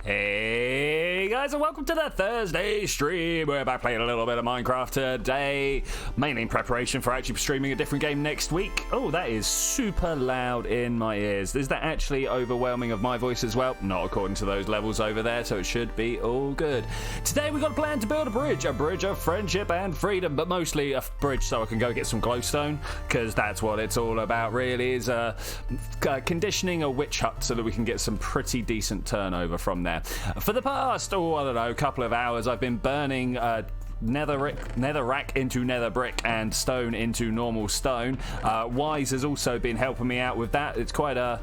Hey guys, and welcome to the Thursday stream. We're back playing a little bit of Minecraft today, mainly in preparation for actually streaming a different game next week. Oh, that is super loud in my ears. Is that actually overwhelming of my voice as well? Not according to those levels over there, so it should be all good. Today we got a plan to build a bridge of friendship and freedom, but mostly a bridge so I can go get some glowstone, because that's what it's all about really, is conditioning a witch hut so that we can get some pretty decent turnover from there. For the past, I don't know, couple of hours, I've been burning netherrack into nether brick and stone into normal stone. Wise has also been helping me out with that. It's quite a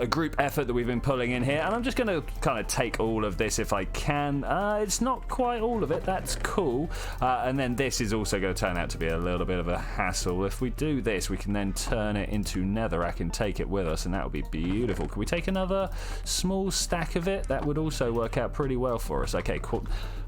group effort that we've been pulling in here, and I'm just going to kind of take all of this if I can. It's not quite all of it, that's cool. And then this is also going to turn out to be a little bit of a hassle. If we do this, we can then turn it into netherrack and take it with us, and that would be beautiful. Can we take another small stack of it? That would also work out pretty well for us. Okay, cool.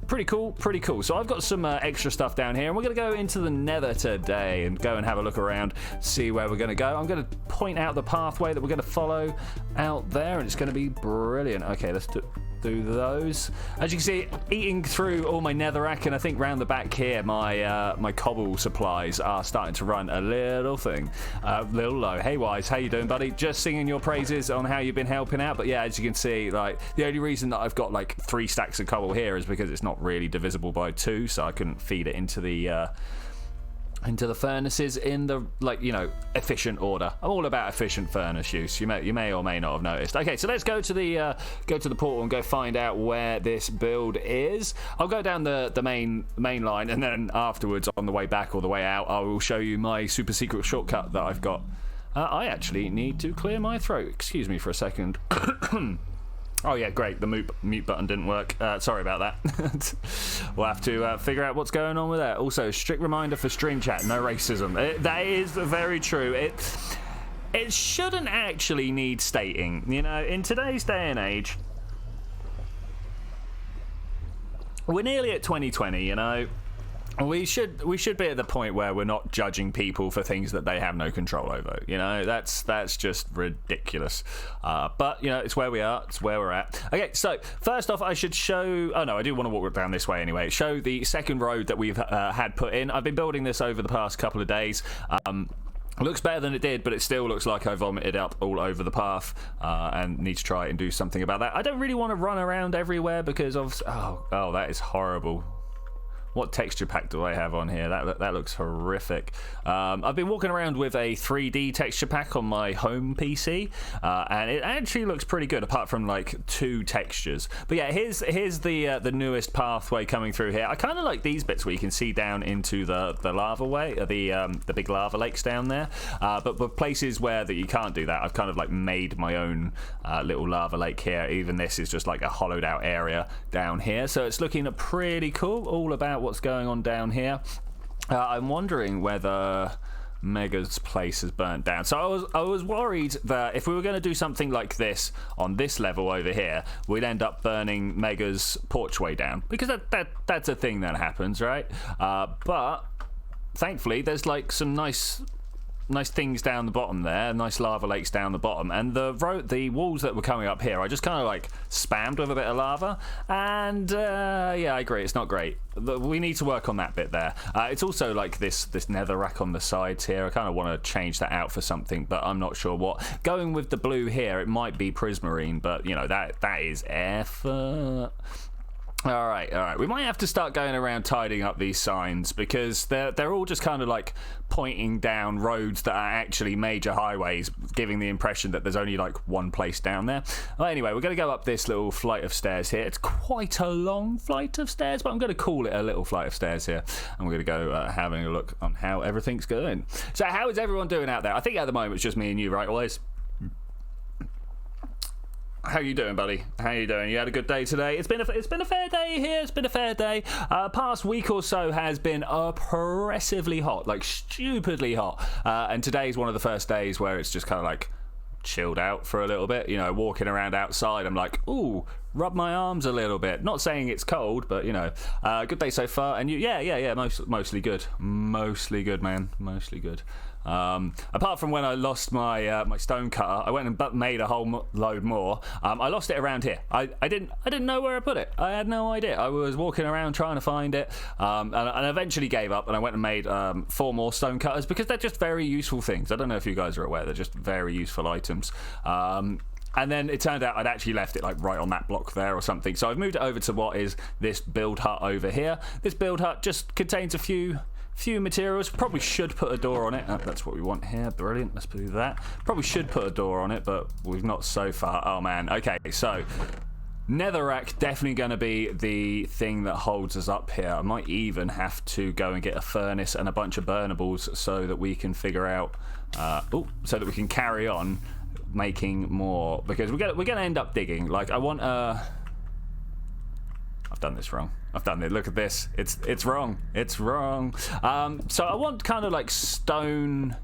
Pretty cool. So I've got some extra stuff down here, and we're going to go into the nether today and go and have a look around, see where we're going to go. I'm going to point out the pathway that we're going to follow out there, and it's going to be brilliant. Okay, let's do those. As you can see, eating through all my netherrack, and I think round the back here, my cobble supplies are starting to run a little low. Hey Wise, how you doing, buddy? Just singing your praises on how you've been helping out. But yeah, as you can see, like, the only reason that I've got like 3 stacks of cobble here is because it's not really divisible by 2, so I couldn't feed it into the furnaces in the, efficient order. I'm all about efficient furnace use. You may or may not have noticed. Okay, so let's go to the portal and go find out where this build is. I'll go down the main line, and then afterwards, on the way back or the way out, I will show you my super secret shortcut that I've got. I actually need to clear my throat. Excuse me for a second. Oh yeah, great, the mute button didn't work. Sorry about that. We'll have to figure out what's going on with that. Also, strict reminder for stream chat, no racism. That is very true. It shouldn't actually need stating. You know, in today's day and age, we're nearly at 2020, you know. We should be at the point where we're not judging people for things that they have no control over. You know, that's just ridiculous. But you know, it's where we are. It's where we're at. Okay, so first off, I should show. Oh no, I do want to walk down this way anyway. Show the second road that we've had put in. I've been building this over the past couple of days. Looks better than it did, but it still looks like I vomited up all over the path, and need to try and do something about that. I don't really want to run around everywhere because of that is horrible. What texture pack do I have on here? That looks horrific. I've been walking around with a 3D texture pack on my home PC, and it actually looks pretty good, apart from like 2 textures. But yeah, here's the newest pathway coming through here. I kind of like these bits where you can see down into the lava way, the big lava lakes down there. But for places where that you can't do that, I've kind of like made my own little lava lake here. Even this is just like a hollowed out area down here, so it's looking pretty cool. All about what's going on down here. I'm wondering whether Mega's place has burnt down. So I was worried that if we were going to do something like this on this level over here, we'd end up burning Mega's porchway down, because that's a thing that happens, right? But thankfully there's like some nice things down the bottom there, nice lava lakes down the bottom, and the walls that were coming up here, I just kind of like spammed with a bit of lava, and yeah, I agree, it's not great. We need to work on that bit there. It's also like this netherrack on the sides here. I kind of want to change that out for something, but I'm not sure what. Going with the blue here, it might be prismarine, but you know, that is effort. All right. We might have to start going around tidying up these signs, because they're all just kind of like pointing down roads that are actually major highways, giving the impression that there's only like one place down there. Well, anyway, we're going to go up this little flight of stairs here. It's quite a long flight of stairs, but I'm going to call it a little flight of stairs here. And we're going to go having a look on how everything's going. So how is everyone doing out there? I think at the moment it's just me and you, right, Wise? How you doing, buddy? How you doing? You had a good day today? It's been a fair day here. It's been a fair day. Past week or so has been oppressively hot, like stupidly hot. And today's one of the first days where it's just kind of like chilled out for a little bit. You know, walking around outside, I'm like, ooh, rub my arms a little bit. Not saying it's cold, but you know, good day so far. And you, yeah, mostly good, man, mostly good. Apart from when I lost my my stone cutter, I went and made a whole load more. I lost it around here. I didn't know where I put it. I had no idea. I was walking around trying to find it, and I eventually gave up. And I went and made 4 more stone cutters because they're just very useful things. I don't know if you guys are aware. They're just very useful items. And then it turned out I'd actually left it like right on that block there or something. So I've moved it over to what is this build hut over here. This build hut just contains a few materials. Probably should put a door on it. That's what we want here. Brilliant. Let's do that. Probably should put a door on it, but we've not so far. Oh man. Okay, so netherrack definitely going to be the thing that holds us up here. I might even have to go and get a furnace and a bunch of burnables so that we can figure out so that we can carry on making more, because we're gonna end up digging. Like I want I've done this wrong. I've done it. Look at this. It's wrong. It's wrong. So I want kind of like stone.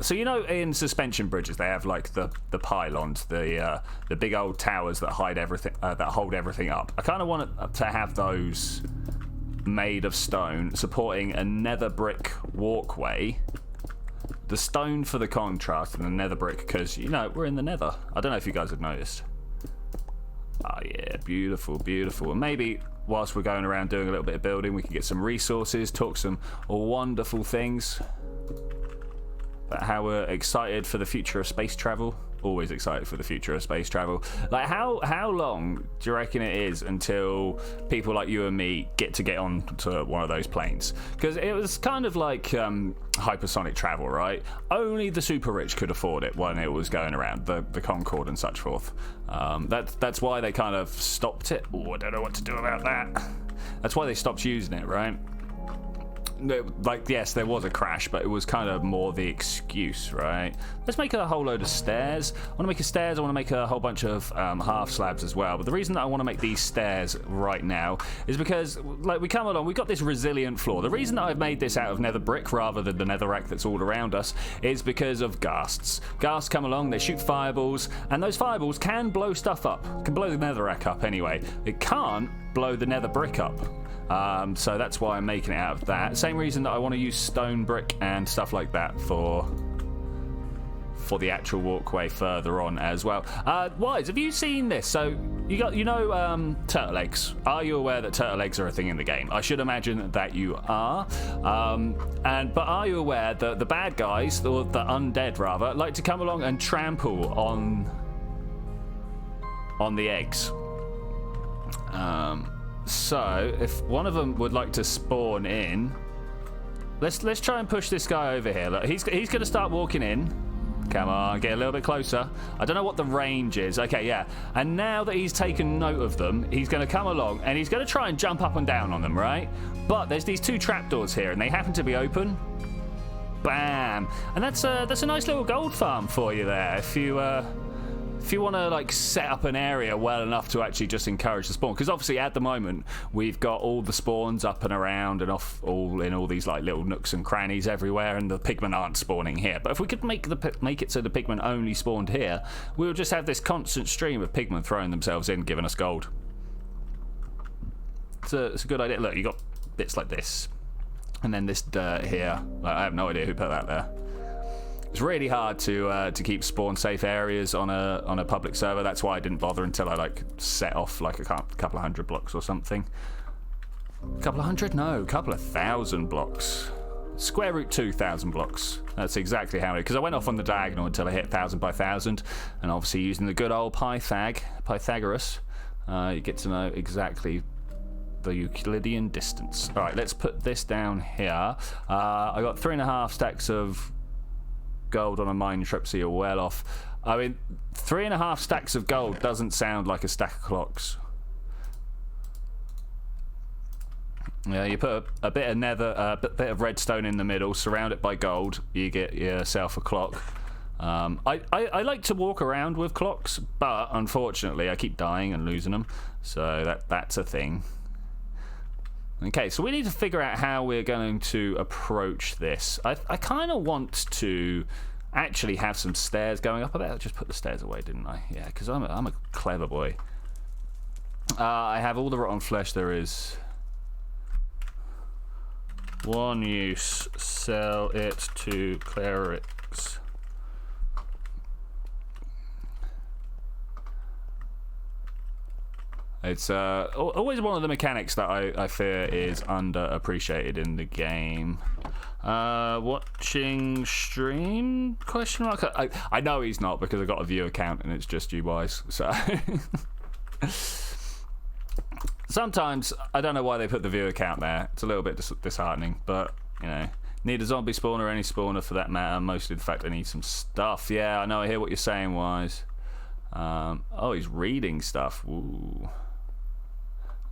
So you know, in suspension bridges, they have like the pylons, the big old towers that hide everything, that hold everything up. I kind of want to have those made of stone, supporting a nether brick walkway. The stone for the contrast and the nether brick, because you know we're in the nether. I don't know if you guys have noticed. Oh yeah, beautiful, beautiful. And maybe whilst we're going around doing a little bit of building, we can get some resources, talk some wonderful things about how we're excited for the future of space travel. Always excited for the future of space travel. Like how long do you reckon it is until people like you and me get on to one of those planes? Because it was kind of like hypersonic travel, right? Only the super rich could afford it when it was going around, the Concorde and such forth. That's why they kind of stopped it. Oh, I don't know what to do about that. That's why they stopped using it, right? Like, yes, there was a crash, but it was kind of more the excuse, right? Let's make a whole load of stairs. I want to make stairs. I want to make a whole bunch of half slabs as well. But the reason that I want to make these stairs right now is because, like, we come along, we've got this resilient floor. The reason that I've made this out of nether brick rather than the netherrack that's all around us is because of ghasts. Ghasts come along, they shoot fireballs, and those fireballs can blow stuff up. Can blow the netherrack up anyway. It can't blow the nether brick up. So that's why I'm making it out of that. Same reason that I want to use stone brick and stuff like that for the actual walkway further on as well. Wise, have you seen this? So you know turtle eggs. Are you aware that turtle eggs are a thing in the game? I should imagine that you are. But are you aware that the bad guys, or the undead rather, like to come along and trample on the eggs? So if one of them would like to spawn in, let's try and push this guy over here. Look, he's going to start walking in. Come on, get a little bit closer. I don't know what the range is. Okay, yeah. And now that he's taken note of them, he's going to come along and he's going to try and jump up and down on them, right? But there's these 2 trapdoors here and they happen to be open. Bam! And that's a nice little gold farm for you there. If you want to like set up an area well enough to actually just encourage the spawn, because obviously at the moment we've got all the spawns up and around and off in all these like little nooks and crannies everywhere, and the pigmen aren't spawning here. But if we could make it so the pigmen only spawned here, we'll just have this constant stream of pigmen throwing themselves in, giving us gold. It's a good idea. Look, you got bits like this, and then this dirt here. I have no idea who put that there. It's really hard to keep spawn safe areas on a public server. That's why I didn't bother until I like set off like a couple of 100 blocks or something. A couple of 100? No, a couple of 1,000 blocks. Square root 2,000 blocks. That's exactly how it is. Because I went off on the diagonal until I hit 1,000 by 1,000, and obviously using the good old Pythagoras, you get to know exactly the Euclidean distance. All right, let's put this down here. I got 3.5 stacks of gold on a mine trip, so you're well off. I mean, 3.5 stacks of gold doesn't sound like a stack of clocks. Yeah, you put a bit of nether, a bit of redstone in the middle, surround it by gold, you get yourself a clock. I like to walk around with clocks, but unfortunately I keep dying and losing them, so that's a thing. Okay, so we need to figure out how we're going to approach this. I kind of want to actually have some stairs going up. I better just put the stairs away, didn't I? Yeah, because I'm a clever boy. I have all the rotten flesh there is. One use. Sell it to clerics. It's always one of the mechanics that I fear is underappreciated in the game. Watching stream? Question mark. I know he's not because I got a view account and it's just you boys. So sometimes I don't know why they put the view account there. It's a little bit disheartening, but you know, need a zombie spawner or any spawner for that matter. Mostly the fact I need some stuff. Yeah, I know. I hear what you're saying, Wise. Oh, he's reading stuff. Ooh.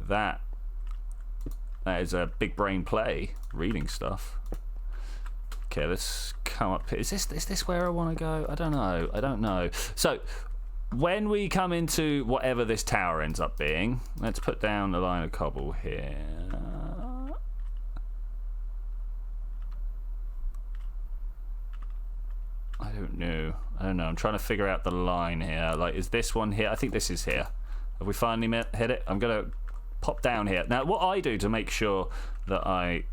That is a big brain play, reading stuff. Okay, let's come up here. Is this where I want to go? I don't know. So when we come into whatever this tower ends up being, let's put down a line of cobble here. I don't know. I'm trying to figure out the line here. Like, is this one here? I think this is here. Have we finally hit it? I'm gonna pop down here. Now, what I do to make sure that I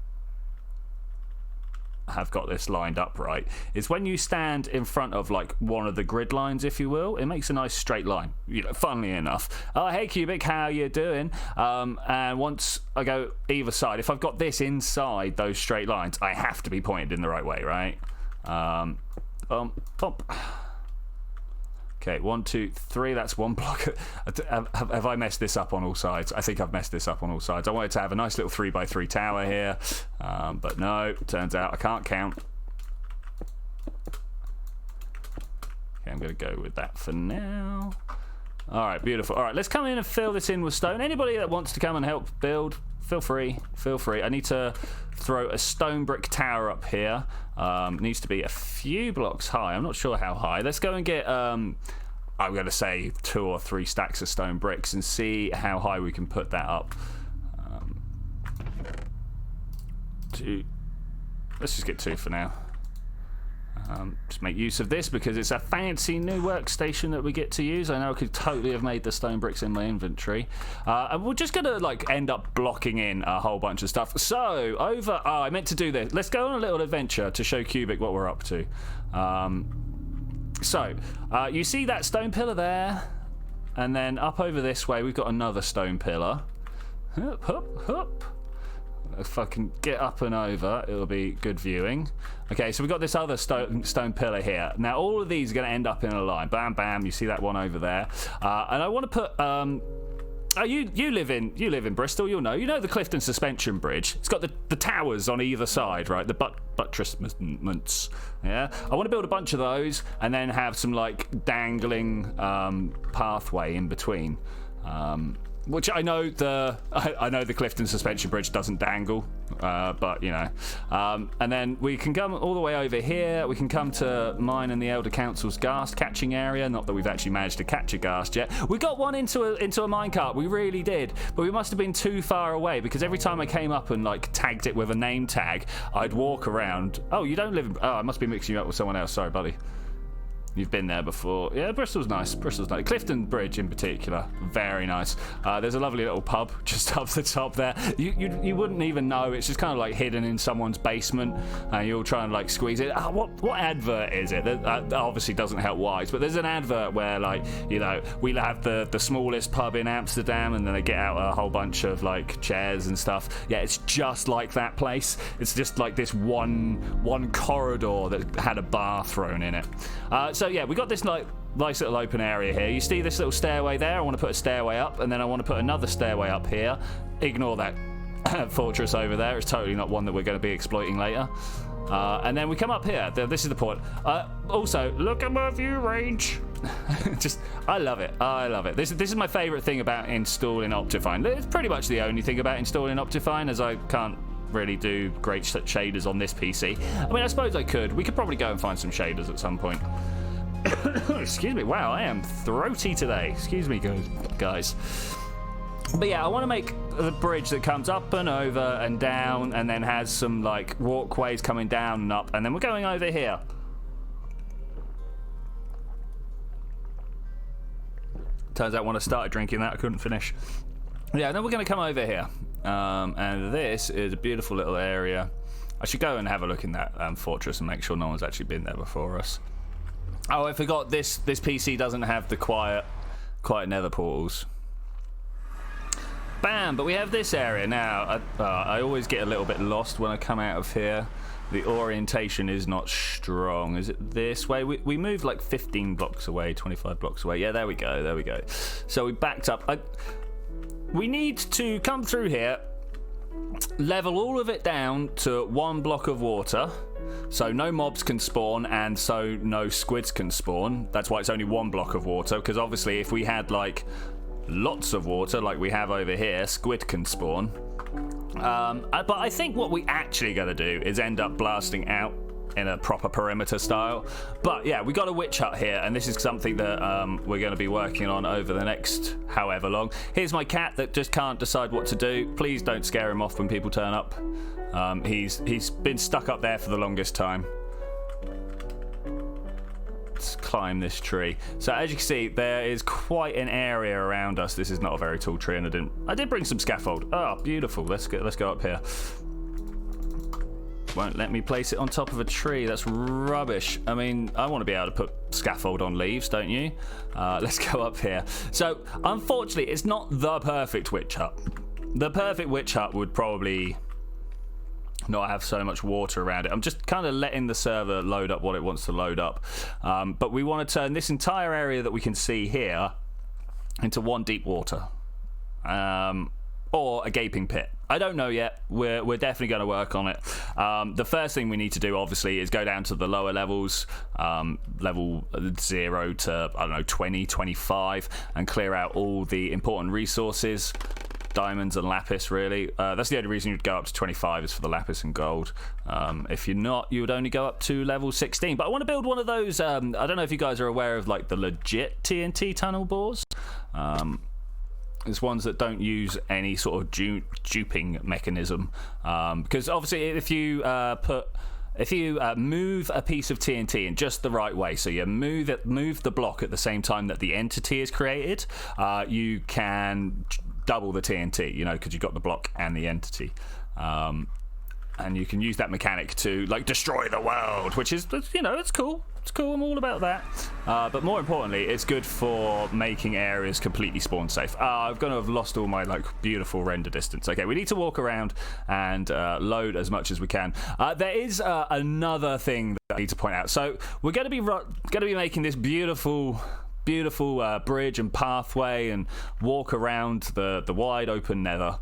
have got this lined up right is when you stand in front of like one of the grid lines, if you will, it makes a nice straight line. You know, funnily enough. Oh, hey Cubic, how you doing? And once I go either side, if I've got this inside those straight lines, I have to be pointed in the right way, right? Pump. Okay, 1, 2, 3. That's one block. Have I messed this up on all sides? I think I've messed this up on all sides. I wanted to have a nice little 3x3 tower here, but no. Turns out I can't count. Okay, I'm going to go with that for now. All right, beautiful. All right, let's come in and fill this in with stone. Anybody that wants to come and help build, feel free. Feel free. I need to throw a stone brick tower up here. Needs to be a few blocks high. I'm not sure how high. Let's go and get, I'm going to say 2 or 3 stacks of stone bricks and see how high we can put that up. Let's just get 2 for now. Just make use of this because it's a fancy new workstation that we get to use. I know I could totally have made the stone bricks in my inventory. And we're just going to like end up blocking in a whole bunch of stuff. So over, I meant to do this. Let's go on a little adventure to show Cubic what we're up to. You see that stone pillar there? And then up over this way, we've got another stone pillar. Hup, hup, hup. If I can get up and over, it'll be good viewing. Okay, so we've got this other stone pillar here. Now, all of these are going to end up in a line. Bam, bam. You see that one over there. And I want to put... you live in Bristol. You'll know. You know the Clifton Suspension Bridge. It's got the towers on either side, right? The buttressments. Yeah. I want to build a bunch of those and then have some like dangling pathway in between. Which I know the Clifton Suspension Bridge doesn't dangle, but you know. And then we can come all the way over here. We can come to mine and the Elder Council's ghast catching area. Not that we've actually managed to catch a ghast yet. We got one into a minecart. We really did, but we must have been too far away because every time I came up and like tagged it with a name tag, I'd walk around. Oh, you don't live in... Oh, I must be mixing you up with someone else. Sorry, buddy. You've been there before. Yeah, Bristol's nice. Clifton Bridge in particular, very nice. There's a lovely little pub just up the top there. You wouldn't even know. It's just kind of like hidden in someone's basement, and you'll try and like squeeze it. What advert is it? That obviously doesn't help Wise, but there's an advert where like, you know, we'll have the smallest pub in Amsterdam, and then they get out a whole bunch of like chairs and stuff. Yeah, it's just like that place. It's just like this one corridor that had a bar thrown in it. So yeah, we got this like nice little open area here. You see this little stairway there? I want to put a stairway up, and then I want to put another stairway up here. Ignore that fortress over there. It's totally not one that we're going to be exploiting later. And then we come up here. This is the point. Also, look at my view range. I love it. This is my favourite thing about installing Optifine. It's pretty much the only thing about installing Optifine, as I can't really do great shaders on this PC. I mean, I suppose I could. We could probably go and find some shaders at some point. Excuse me. Wow, I am throaty today. Excuse me, guys. But yeah, I want to make the bridge that comes up and over and down and then has some like walkways coming down and up, and then we're going over here. Turns out when I started drinking that, I couldn't finish. Yeah, then we're going to come over here. And this is a beautiful little area. I should go and have a look in that fortress and make sure no one's actually been there before us. Oh, I forgot this PC doesn't have the quiet nether portals. Bam! But we have this area now. I always get a little bit lost when I come out of here. The orientation is not strong. Is it this way? We moved like 15 blocks away, 25 blocks away. Yeah, there we go. There we go. So we backed up. We need to come through here, level all of it down to 1 block of water, so no mobs can spawn and so no squids can spawn. That's why it's only 1 block of water, because obviously if we had like lots of water like we have over here, squid can spawn. But I think what we actually got to do is end up blasting out in a proper perimeter style. But yeah, we got a witch hut here, and this is something that we're going to be working on over the next however long. Here's my cat that just can't decide what to do. Please don't scare him off when people turn up. He's been stuck up there for the longest time. Let's climb this tree. So as you can see, there is quite an area around us. This is not a very tall tree, and I did bring some scaffold. Oh, beautiful. Let's go up here. Won't let me place it on top of a tree. That's rubbish. I mean, I want to be able to put scaffold on leaves, don't you? Let's go up here. So unfortunately, it's not the perfect witch hut. The perfect witch hut would probably not have so much water around it. I'm just kind of letting the server load up what it wants to load up. But we want to turn this entire area that we can see here into 1 deep water. Or a gaping pit. I don't know yet. We're definitely going to work on it. The first thing we need to do, obviously, is go down to the lower levels, level 0 to, I don't know, 20, 25, and clear out all the important resources. Diamonds and lapis, really. That's the only reason you'd go up to 25 is for the lapis and gold. If you're not, you would only go up to level 16. But I want to build one of those, I don't know if you guys are aware of like the legit TNT tunnel bores. It's ones that don't use any sort of duping mechanism. Because obviously if you move a piece of TNT in just the right way, so you move the block at the same time that the entity is created, you can double the TNT, you know, because you've got the block and the entity. And you can use that mechanic to like destroy the world, which is, you know, it's cool. It's cool. I'm all about that. But more importantly, it's good for making areas completely spawn safe. I'm going to have lost all my like beautiful render distance. Okay, we need to walk around and load as much as we can. There is another thing that I need to point out. So we're going to be making this beautiful bridge and pathway and walk around the wide open nether.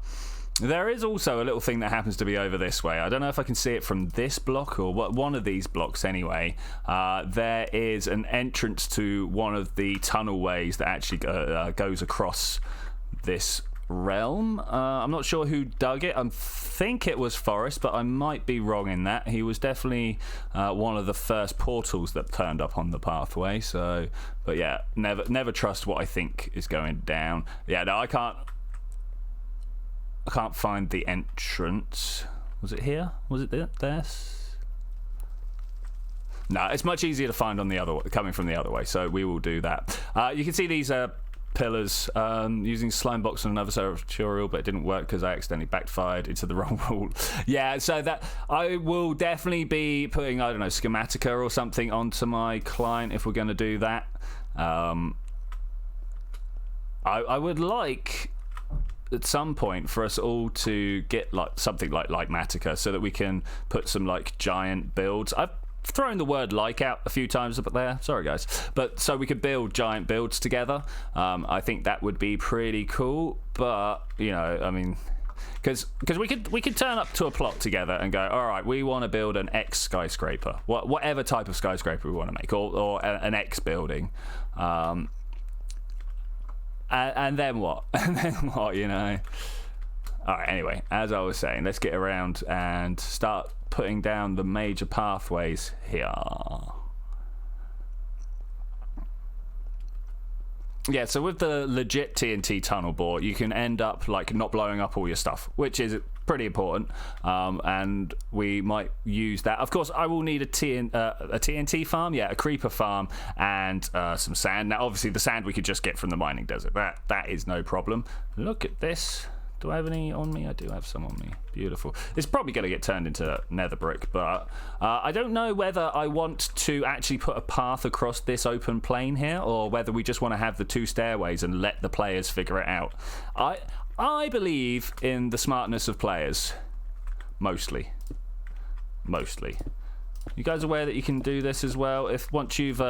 There is also a little thing that happens to be over this way. I don't know if I can see it from this block or one of these blocks anyway. There is an entrance to one of the tunnel ways that actually goes across this realm. I'm not sure who dug it. I think it was Forrest, but I might be wrong in that. He was definitely one of the first portals that turned up on the pathway. So, but yeah, never trust what I think is going down. Yeah, no, I can't find the entrance. Was it here? Was it there? No, it's much easier to find on the other way, coming from the other way. So we will do that. You can see these pillars using slime box on another server tutorial, but it didn't work because I accidentally backfired into the wrong wall. Yeah, so that I will definitely be putting, I don't know, schematica or something onto my client if we're going to do that. I would like at some point for us all to get like something like Matica so that we can put some like giant builds. I've thrown the word like out a few times up there, sorry guys, but so we could build giant builds together. I think that would be pretty cool, but you know, I mean, because we could turn up to a plot together and go, all right, we want to build an X skyscraper, whatever type of skyscraper we want to make, or an X building. And then what? And then what, you know? Alright, anyway, as I was saying, let's get around and start putting down the major pathways here. Yeah, so with the legit TNT tunnel bore, you can end up like not blowing up all your stuff, which is pretty important, and we might use that. Of course, I will need a TNT farm, yeah, a creeper farm, and some sand. Now, obviously, the sand we could just get from the mining desert. That is no problem. Look at this Do I have any on me? I do have some on me. Beautiful. It's probably going to get turned into nether brick, but I don't know whether I want to actually put a path across this open plane here, or whether we just want to have the 2 stairways and let the players figure it out. I believe in the smartness of players. Mostly. You guys aware that you can do this as well? If once you've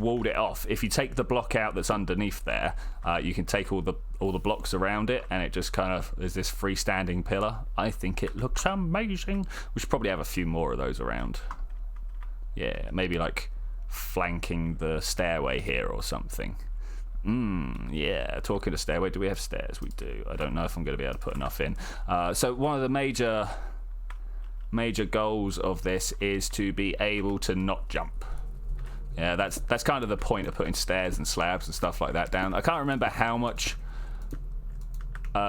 walled it off, if you take the block out that's underneath there, you can take all the blocks around it, and it just kind of is this freestanding pillar. I think it looks amazing. We should probably have a few more of those around. Yeah, maybe like flanking the stairway here or something. Yeah, talking to stairway, do we have stairs? We do. I don't know if I'm going to be able to put enough in. So one of the major goals of this is to be able to not jump. Yeah, that's kind of the point of putting stairs and slabs and stuff like that down. I can't remember how much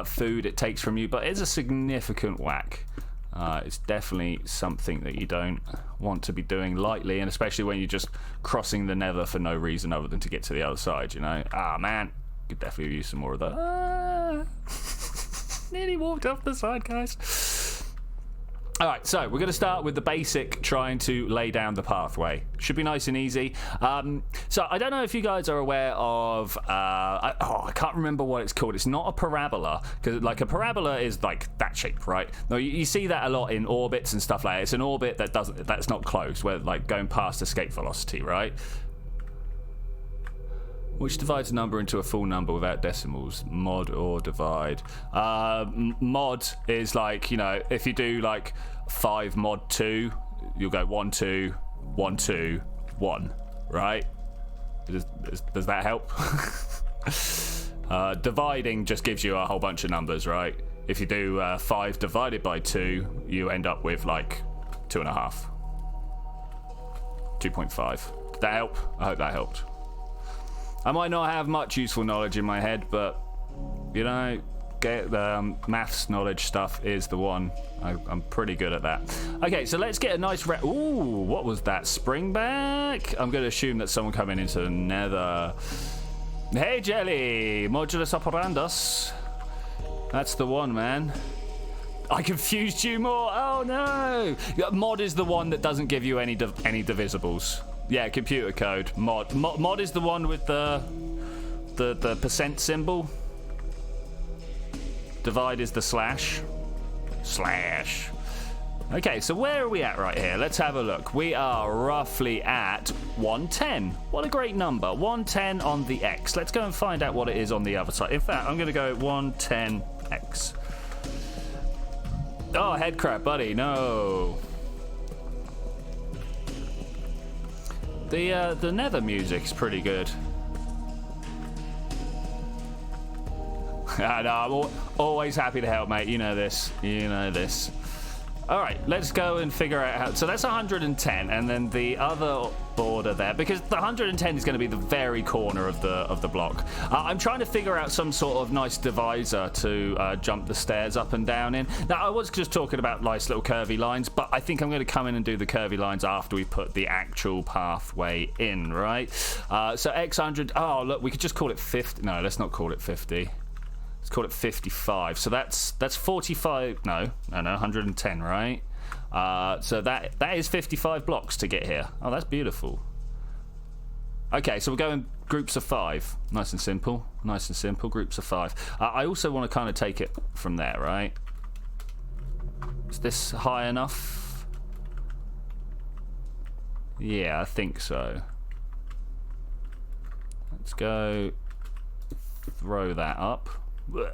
food it takes from you, but it's a significant whack. It's definitely something that you don't want to be doing lightly, and especially when you're just crossing the nether for no reason other than to get to the other side, you know? Ah, man. Could definitely use some more of that. Nearly walked off the side, guys. Alright, so we're going to start with the basic, trying to lay down the pathway. Should be nice and easy. So I don't know if you guys are aware of... I can't remember what it's called. It's not a parabola, because like a parabola is like that shape, right? No, you see that a lot in orbits and stuff like that. It's an orbit that's not closed, where like going past escape velocity, right? Which divides a number into a full number without decimals? Mod or divide? Mod is like, you know, if you do like 5 mod 2, you'll go 1 2 1 2 1, right? Does that help? Dividing just gives you a whole bunch of numbers, right? If you do 5 divided by 2, you end up with like 2.5, 2.5. Did that help? I hope that helped. I might not have much useful knowledge in my head, but, you know, maths knowledge stuff is the one. I'm pretty good at that. Okay, so let's get a nice... Ooh, what was that? Springback? I'm going to assume that someone coming into the nether. Hey, Jelly! Modulus operandus. That's the one, man. I confused you more. Oh, no! Mod is the one that doesn't give you any divisibles. Yeah, computer code. Mod is the one with the percent symbol. Divide is the slash. Okay, so where are we at right here? Let's have a look. We are roughly at 110. What a great number. 110 on the X. Let's go and find out what it is on the other side. In fact, I'm going to go 110X. Oh, head crab, buddy. No. The nether music's pretty good. I'm always happy to help, mate. You know this. You know this. All right, let's go and figure out how... So that's 110, and then the other border there, because the 110 is going to be the very corner of the block. I'm trying to figure out some sort of nice divisor to jump the stairs up and down in. Now, I was just talking about nice little curvy lines, but I think I'm going to come in and do the curvy lines after we put the actual pathway in, right? So X100... Oh, look, we could just call it 50. No, let's not call it 50. Let's call it 55. So that's 45. No, 110, right? So that is 55 blocks to get here. Oh, that's beautiful. Okay, so we're going groups of 5. Nice and simple. Nice and simple. Groups of 5. I also want to kind of take it from there, right? Is this high enough? Yeah, I think so. Let's go throw that up. Oh,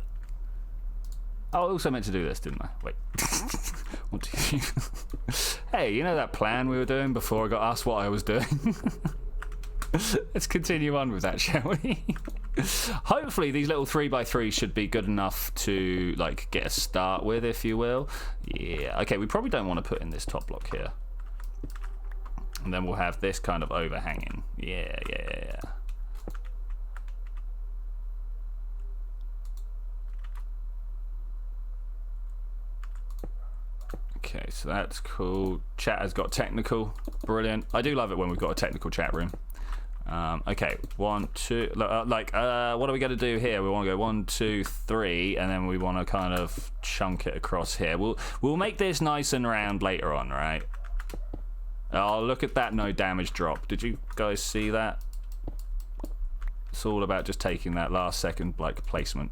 I also meant to do this, didn't I? Wait. What do you... Hey, you know that plan we were doing before I got asked what I was doing? Let's continue on with that, shall we? Hopefully these little 3x3s should be good enough to, like, get a start with, if you will. Yeah, okay, we probably don't want to put in this top block here. And then we'll have this kind of overhanging. Yeah. Okay, so that's cool. Chat has got technical. Brilliant. I do love it when we've got a technical chat room. Okay, 1, 2. What are we going to do here? We want to go 1, 2, 3, and then we want to kind of chunk it across here. We'll make this nice and round later on, right? Oh, look at that no damage drop. Did you guys see that? It's all about just taking that last second like placement.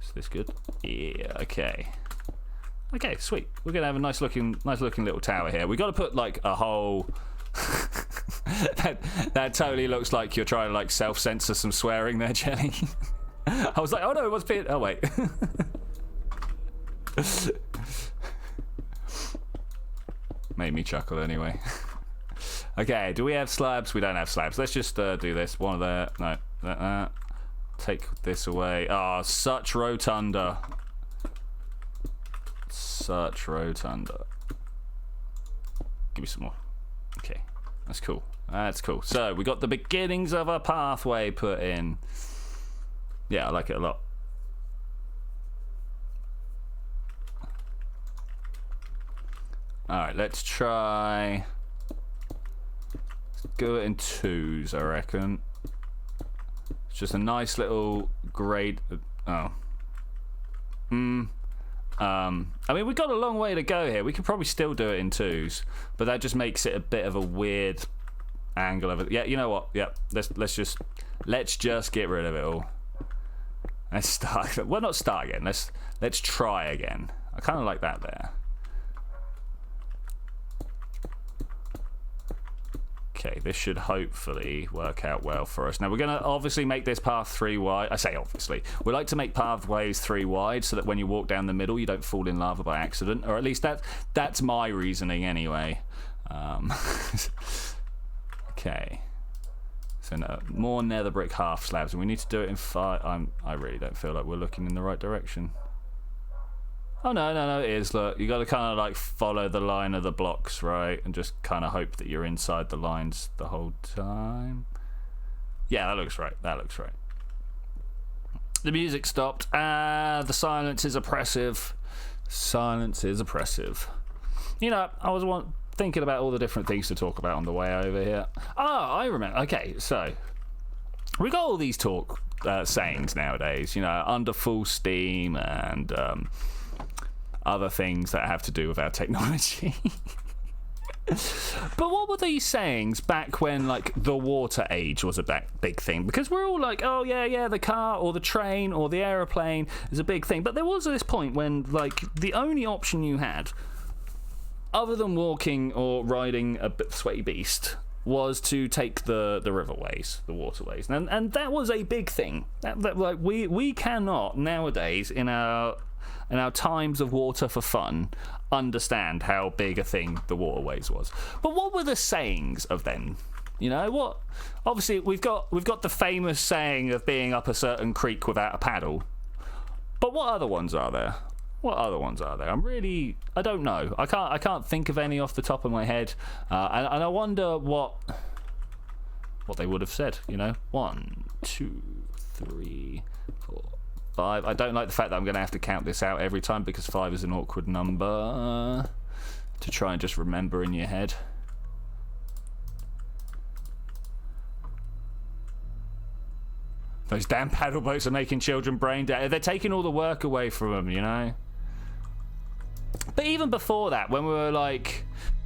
Is this good? Yeah. Okay. Okay, sweet. We're gonna have a nice looking little tower here. We got to put like a whole. that totally looks like you're trying to like self-censor some swearing there, Jenny. I was like, oh no, it was being. Oh wait. Made me chuckle anyway. Okay, do we have slabs? We don't have slabs. Let's just do this. One of there. No, that. Take this away. Oh, such rotunda. Such rotunda. Give me some more. Okay, that's cool. That's cool. So we got the beginnings of a pathway put in. Yeah, I like it a lot. Alright, let's try. Go it in 2s, I reckon. It's just a nice little grade. Oh. I mean, we've got a long way to go here. We could probably still do it in 2s, but that just makes it a bit of a weird angle of it. Yeah, you know what? Yep. Let's just get rid of it all. Let's start. Well, not start again. Let's try again. I kind of like that there. Okay, this should hopefully work out well for us. Now, we're going to obviously make this path 3 wide. I say obviously. We like to make pathways 3 wide so that when you walk down the middle, you don't fall in lava by accident. Or at least that's my reasoning anyway. Okay. So no, more nether brick half slabs. And we need to do it in 5. I really don't feel like we're looking in the right direction. Oh, no, it is. Look, you got to kind of like follow the line of the blocks, right? And just kind of hope that you're inside the lines the whole time. Yeah, that looks right. That looks right. The music stopped. The silence is oppressive. Silence is oppressive. You know, I was thinking about all the different things to talk about on the way over here. Oh, I remember. Okay, so we got all these sayings nowadays, you know, under full steam and other things that have to do with our technology. But what were these sayings back when, like, the water age was a big thing? Because we're all like, oh, yeah, the car or the train or the aeroplane is a big thing. But there was this point when, like, the only option you had, other than walking or riding a sweaty beast, was to take the riverways, the waterways. And that was a big thing. Like, we cannot nowadays, in our times of water for fun, understand how big a thing the waterways was. But what were the sayings of then? You know what? Obviously, we've got the famous saying of being up a certain creek without a paddle. But what other ones are there? I don't know. I can't think of any off the top of my head. And I wonder what they would have said. You know, 1, 2, 3, 4. 5. I don't like the fact that I'm going to have to count this out every time because 5 is an awkward number to try and just remember in your head. Those damn paddle boats are making children brain dead. They're taking all the work away from them, you know? But even before that, when we were like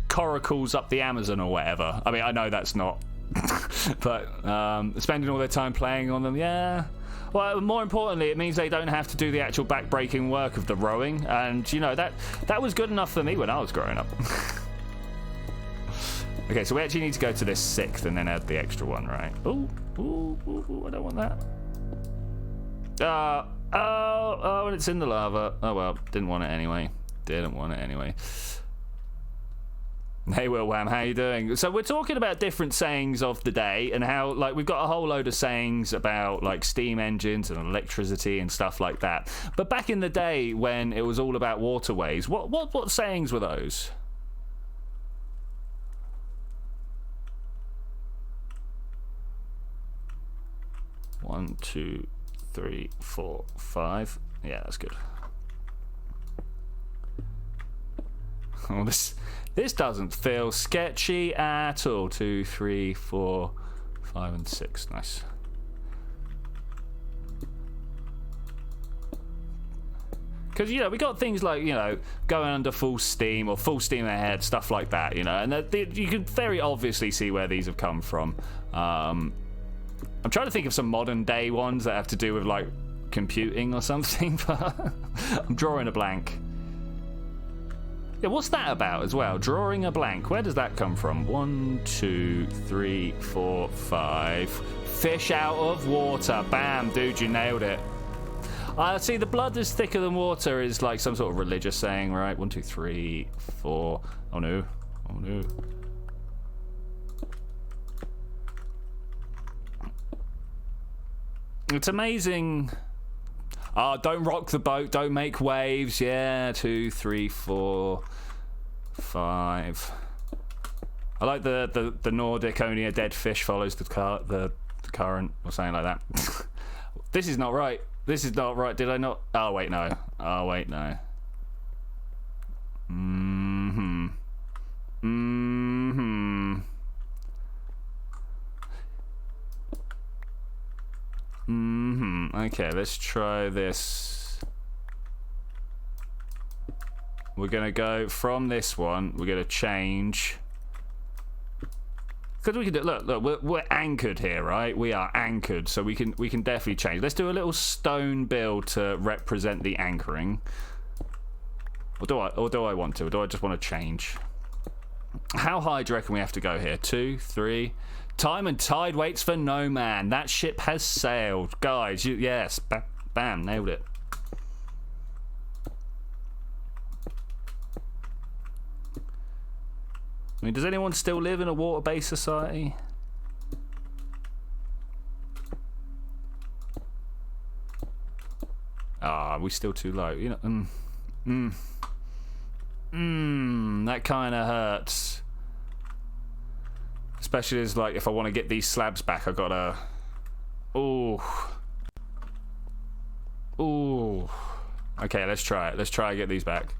coracles up the Amazon or whatever, I mean, I know that's not, but spending all their time playing on them, yeah. Well, more importantly, it means they don't have to do the actual back-breaking work of the rowing, and you know that was good enough for me when I was growing up. Okay, so we actually need to go to this 6th and then add the extra one, right? Ooh, I don't want that. Oh, and it's in the lava. Oh well, didn't want it anyway. Hey Will Wham, how you doing? So we're talking about different sayings of the day and how, like, we've got a whole load of sayings about like steam engines and electricity and stuff like that. But back in the day when it was all about waterways, what sayings were those? One, 2, 3, 4, 5. Yeah, that's good. Oh, this doesn't feel sketchy at all. 2, 3, 4, 5 and 6, nice. Because, you know, we got things like, you know, going under full steam or full steam ahead, stuff like that, you know, and you can very obviously see where these have come from. I'm trying to think of some modern day ones that have to do with, like, computing or something, but I'm drawing a blank. Yeah, what's that about as well? Drawing a blank. Where does that come from? 1, 2, 3, 4, 5. Fish out of water. Bam, dude, you nailed it. See, the blood is thicker than water is like some sort of religious saying, right? 1, 2, 3, 4. Oh no. Oh no. It's amazing. Don't rock the boat. Don't make waves. Yeah, 2, 3, 4, 5. I like the Nordic. Only a dead fish follows the current, or something like that. This is not right. This is not right. Did I not? Oh wait, no. Oh wait, no. Okay, let's try this. We're gonna go from this one. We're gonna change. Because we can do, look, we're anchored here, right? We are anchored, so we can definitely change. Let's do a little stone build to represent the anchoring. Or do I want to? Or do I just want to change? How high do you reckon we have to go here? 2, 3. Time and tide waits for no man. That ship has sailed, guys. Yes, bam, nailed it. I mean, does anyone still live in a water-based society? Are we still too low? You know, that kind of hurts. Especially as, like, if I want to get these slabs back, I gotta. Ooh. Okay, let's try it. Let's try and get these back.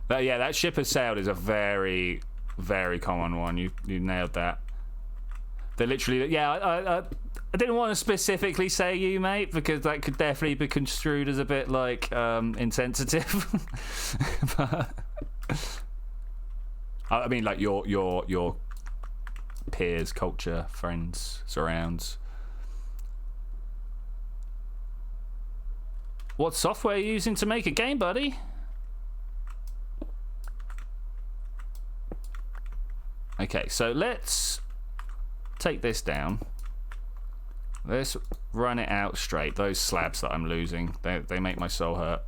But yeah, that ship has sailed is a very, very common one. You nailed that. They're literally, yeah. I didn't want to specifically say you, mate, because that could definitely be construed as a bit like insensitive. But, I mean, like your peers, culture, friends, surrounds. What software are you using to make a game, buddy? Okay, so let's take this down. Let's run it out straight. Those slabs that I'm losing, they make my soul hurt.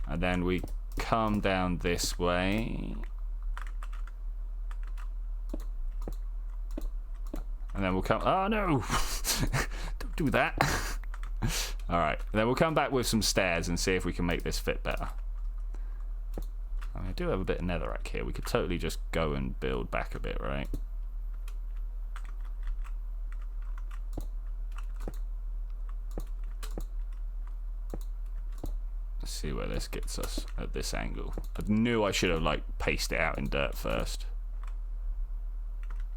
And then we come down this way. And then we'll come... Oh, no! Don't do that. Alright, then we'll come back with some stairs and see if we can make this fit better. I mean, I do have a bit of netherrack here. We could totally just go and build back a bit, right? Let's see where this gets us at this angle. I knew I should have, like, pasted it out in dirt first.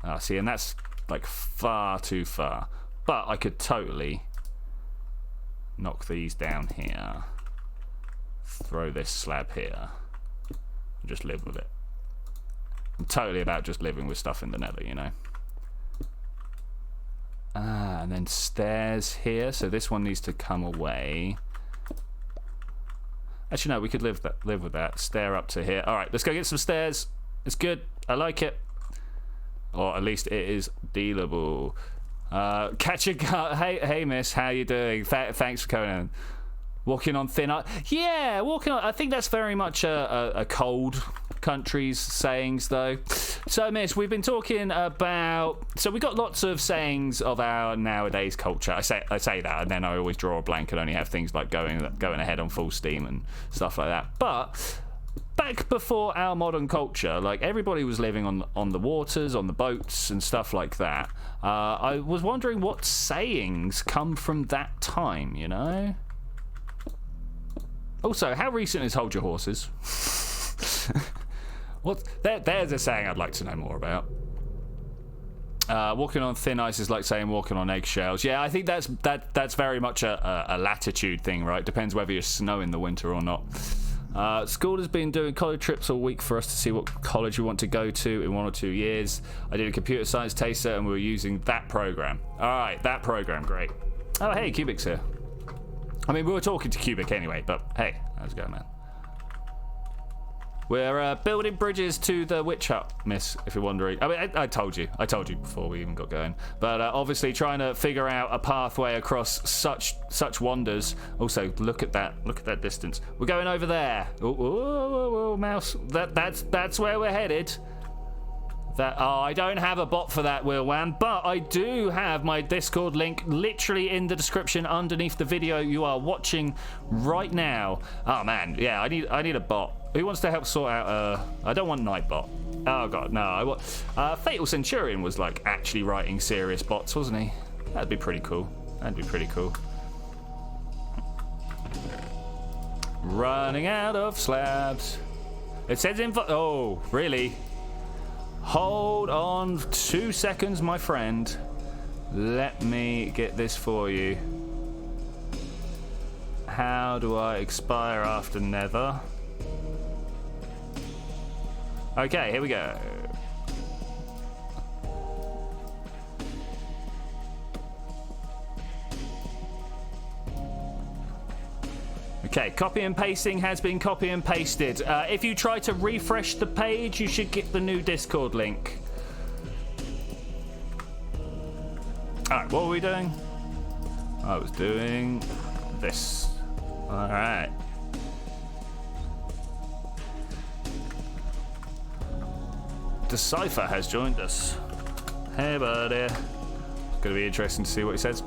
Ah, see, and that's, like, far too far. But I could totally knock these down here. Throw this slab here. And just live with it. I'm totally about just living with stuff in the nether, you know. And then stairs here. So this one needs to come away. Actually, no, we could live with that. Stair up to here. All right, let's go get some stairs. It's good. I like it. Or at least it is dealable. Catch a gut. Hey, miss, how you doing? Thanks for coming in. Walking on thin ice. Yeah, walking on. I think that's very much a cold country's sayings, though. So, miss, we've been talking about. So we got lots of sayings of our nowadays culture. I say that, and then I always draw a blank and only have things like going ahead on full steam and stuff like that. But back before our modern culture, like everybody was living on the waters, on the boats and stuff like that. I was wondering what sayings come from that time, you know? Also, how recent is hold your horses? There's a saying I'd like to know more about. Walking on thin ice is like saying walking on eggshells. Yeah, I think that's very much a latitude thing, right? Depends whether you're snow in the winter or not. School has been doing college trips all week for us to see what college we want to go to in 1 or 2 years. I did a computer science taster and we were using that program. Alright, that program, great. Oh, hey, Cubic's here. I mean, we were talking to Cubic anyway, but hey, how's it going, man? We're building bridges to the witch hut, miss, if you're wondering. I mean, I told you before we even got going. But obviously trying to figure out a pathway across such wonders. Also, look at that distance. We're going over there. Oh, mouse. That's where we're headed. I don't have a bot for that, Wilwan, but I do have my Discord link literally in the description underneath the video you are watching right now. Oh man, yeah, I need a bot. Who wants to help sort out I don't want Nightbot. Oh god, no, I want Fatal Centurion was like actually writing serious bots, wasn't he? That'd be pretty cool. Running out of slabs. It says oh, really? Hold on 2 seconds, my friend. Let me get this for you. How do I expire after Nether? Okay, here we go. Okay, copy and pasting has been copy and pasted. If you try to refresh the page, you should get the new Discord link. Alright, what were we doing? I was doing this. Alright. Decipher has joined us. Hey, buddy. It's going to be interesting to see what he says.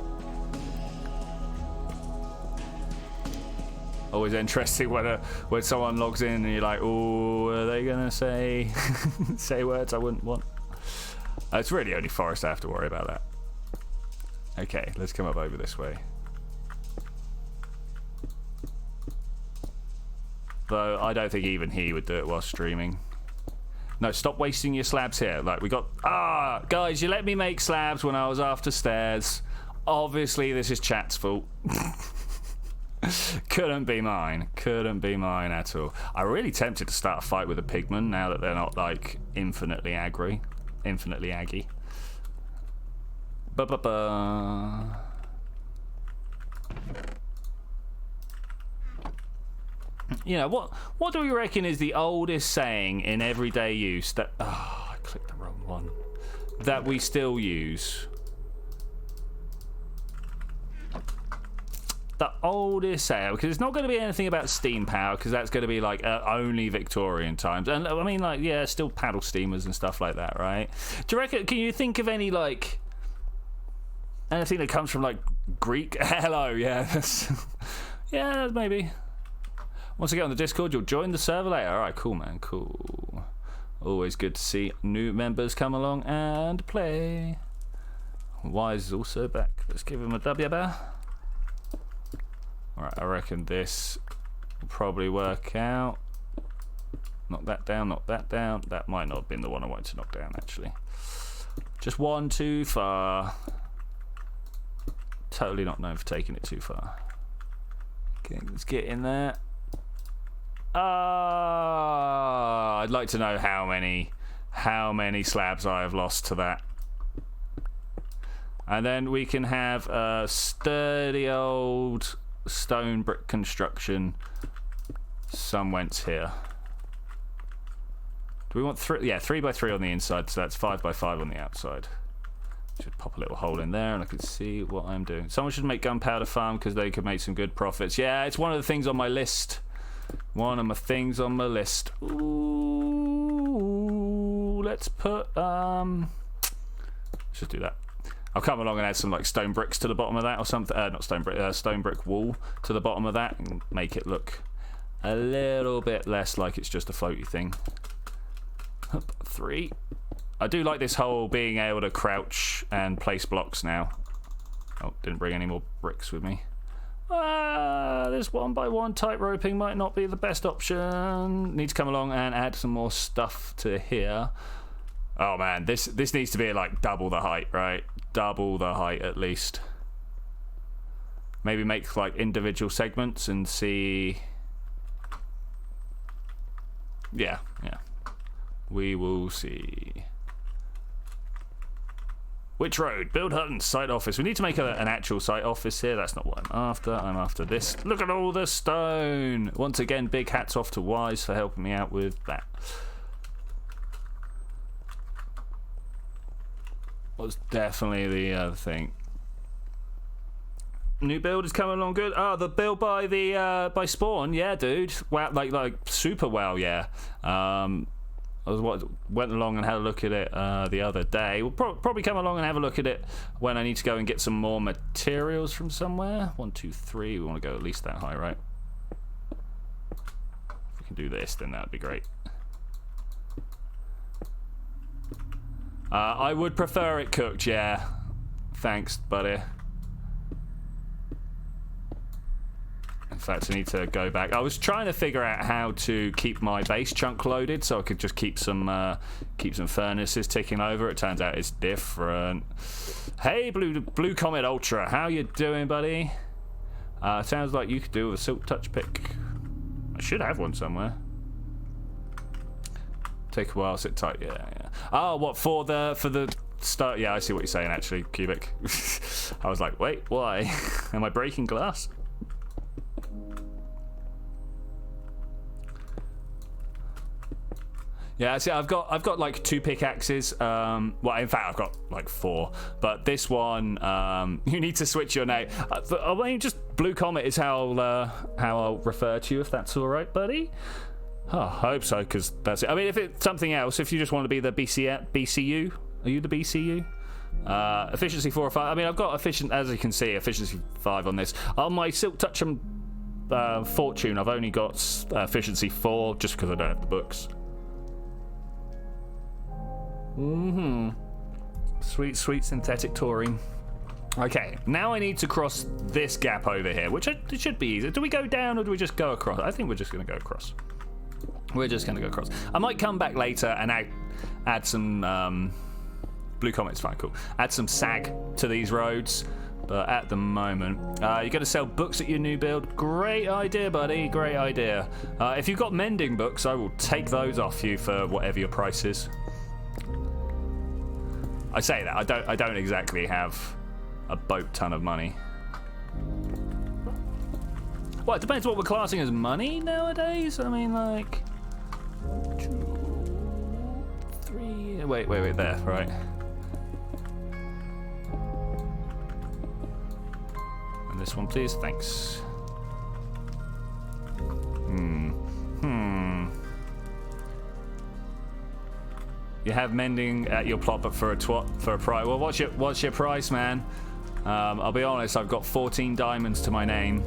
Always interesting when someone logs in and you're like, oh, are they gonna say words I wouldn't want? It's really only Forest I have to worry about that. Okay, let's come up over this way. Though I don't think even he would do it while streaming. No, stop wasting your slabs here. Like we got guys, you let me make slabs when I was after stairs. Obviously this is chat's fault. Couldn't be mine at all. I'm really tempted to start a fight with a pigman now that they're not like infinitely aggy. You know, what do we reckon is the oldest saying in everyday use that I clicked the wrong one, that we still use? The oldest saying, because it's not going to be anything about steam power, because that's going to be like only Victorian times. And I mean, like, yeah, still paddle steamers and stuff like that, right? Do you reckon? Can you think of any like anything that comes from like Greek? Hello, yeah, yeah, maybe. Once I get on the Discord, you'll join the server later. All right, cool, man, cool. Always good to see new members come along and play. Wise is also back. Let's give him a W bar. Alright, I reckon this will probably work out. Knock that down, knock that down. That might not have been the one I wanted to knock down, actually. Just one too far. Totally not known for taking it too far. Okay, let's get in there. I'd like to know how many slabs I have lost to that. And then we can have a sturdy old stone brick construction somewhence here. Do we want 3 by 3 on the inside, so that's 5 by 5 on the outside. Should pop a little hole in there and I can see what I'm doing. Someone should make gunpowder farm because they could make some good profits. Yeah, it's one of the things on my list. One of my things on my list. Ooh, let's put let's just do that. I'll come along and add some like stone bricks to the bottom of that or something. Not stone brick, stone brick wall to the bottom of that and make it look a little bit less like it's just a floaty thing. Up 3. I do like this whole being able to crouch and place blocks now. Oh, didn't bring any more bricks with me. This 1x1 tight roping might not be the best option. Need to come along and add some more stuff to here. Oh man, this needs to be like double the height, right? Double the height at least. Maybe make like individual segments and see. Yeah. We will see. Which road? Build hut and site office. We need to make an actual site office here. That's not what I'm after. I'm after this. Look at all the stone. Once again, big hats off to Wise for helping me out with that. Was definitely the other thing. New build is coming along good. Oh, the build by the by Spawn, yeah, dude. Wow, like super well, yeah. I went along and had a look at it the other day. We'll probably come along and have a look at it when I need to go and get some more materials from somewhere. 1, 2, 3. We want to go at least that high, right? If we can do this, then that'd be great. I would prefer it cooked, yeah. Thanks, buddy. In fact, I need to go back. I was trying to figure out how to keep my base chunk loaded so I could just keep some furnaces ticking over. It turns out it's different. Hey, Blue Comet Ultra, how you doing, buddy? Sounds like you could do with a silk touch pick. I should have one somewhere. Take a while, sit tight. Yeah. Oh, what for the start? Yeah, I see what you're saying. Actually, Cubic. I was like, wait, why? Am I breaking glass? Yeah, see, I've got like 2 pickaxes. Well, in fact, I've got like 4. But this one, you need to switch your name. I mean, just Blue Comet is how I'll refer to you, if that's all right, buddy. Oh, I hope so, because that's it. I mean, if it's something else, if you just want to be the BCU, are you the BCU? Efficiency 4 or 5. I mean, I've got as you can see, efficiency 5 on this. On my Silk Touch and Fortune, I've only got efficiency 4, just because I don't have the books. Sweet synthetic taurine. Okay, now I need to cross this gap over here, which it should be easy. Do we go down or do we just go across? I think we're just going to go across. We're just going to go across. I might come back later and add some Blue Comet's fine, cool. Add some sag to these roads, but at the moment, you're going to sell books at your new build. Great idea, buddy. Great idea. If you've got mending books, I will take those off you for whatever your price is. I say that I don't exactly have a boat ton of money. Well, it depends what we're classing as money nowadays. I mean, like 2, 3. Wait, there, right? And this one, please, thanks. You have mending at your plot, but for a price. Well, what's your price, man? I'll be honest. I've got 14 diamonds to my name.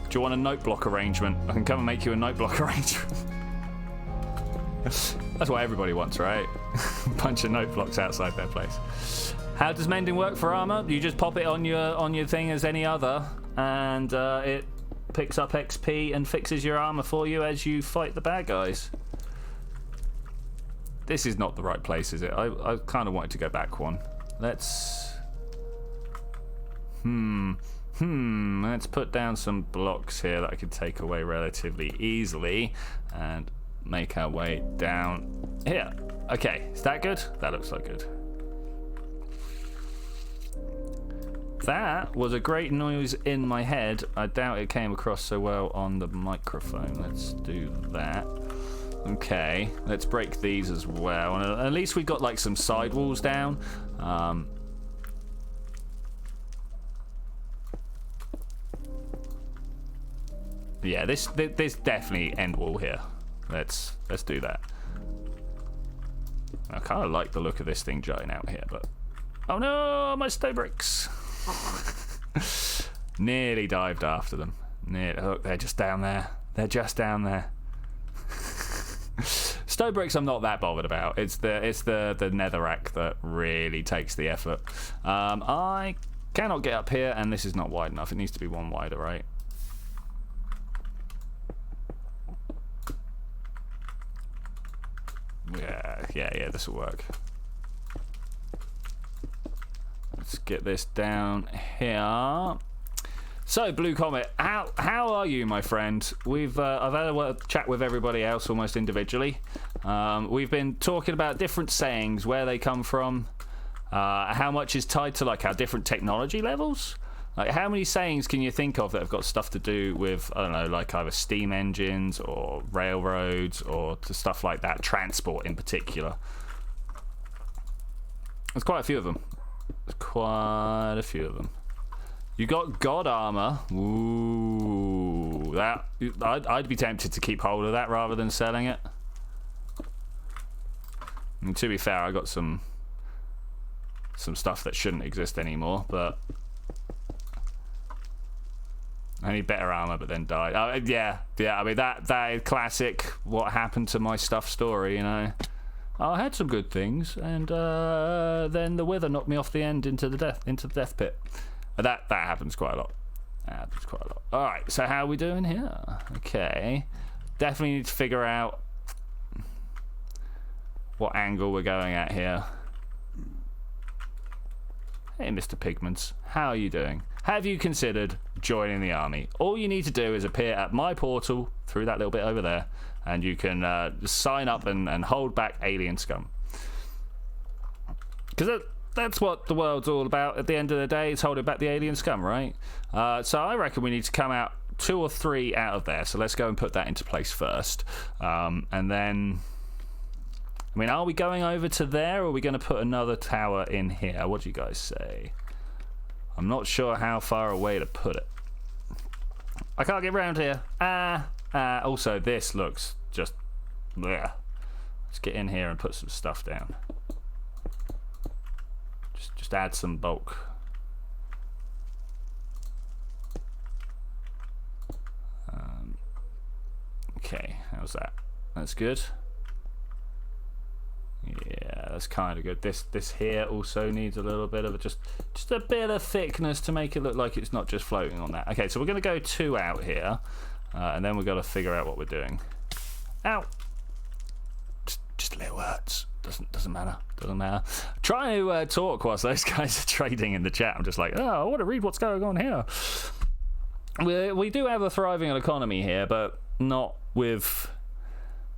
Do you want a note block arrangement? I can come and make you a note block arrangement. That's what everybody wants, right? Bunch of note blocks outside their place. How does mending work for armor? You just pop it on your thing as any other, and it picks up XP and fixes your armor for you as you fight the bad guys. This is not the right place, is it? I kind of wanted to go back one. Let's... Let's put down some blocks here that I could take away relatively easily and make our way down here. Okay, is that good? That looks like good. That was a great noise in my head. I doubt it came across so well on the microphone. Let's do that. Okay, let's break these as well. And at least we've got like some side walls down. Yeah, there's definitely end wall here. Let's do that. I kind of like the look of this thing jutting out here, but oh no, my stone bricks! Nearly dived after them. Look, they're just down there. They're just down there. Stone bricks I'm not that bothered about. It's the netherrack that really takes the effort. I cannot get up here, and this is not wide enough. It needs to be one wider, right? Yeah, this will work. Let's get this down here. So, Blue Comet, how are you, my friend? I've had a chat with everybody else almost individually. We've been talking about different sayings, where they come from, how much is tied to like our different technology levels. Like, how many sayings can you think of that have got stuff to do with, I don't know, like either steam engines or railroads or stuff like that, transport in particular? There's quite a few of them. You got God armor. Ooh, that I'd be tempted to keep hold of that rather than selling it. And to be fair, I got some stuff that shouldn't exist anymore, but I need better armor, but then died. Yeah. I mean that is classic. What happened to my stuff story? You know, I had some good things, and then the wither knocked me off the end into the death pit. That happens quite a lot. All right. So how are we doing here? Okay. Definitely need to figure out what angle we're going at here. Hey, Mr. Pigments, how are you doing? Have you considered joining the army? All you need to do is appear at my portal through that little bit over there, and you can sign up and hold back alien scum. Because that's what the world's all about at the end of the day, is holding back the alien scum, right? So I reckon we need to come out 2 or 3 out of there. So let's go and put that into place first. And then, I mean, are we going over to there, or are we going to put another tower in here? What do you guys say? I'm not sure how far away to put it. I can't get around here. Also, this looks just... bleh. Let's get in here and put some stuff down. Just add some bulk. Okay, how's that? That's good. Yeah, that's kind of good. This here also needs a little bit of just a bit of thickness to make it look like it's not just floating on that. Okay, so we're going to go 2 out here, and then we've got to figure out what we're doing. Ow! Just little hurts. Doesn't matter. Try to talk whilst those guys are trading in the chat. I'm just like, oh, I want to read what's going on here. We do have a thriving economy here, but not with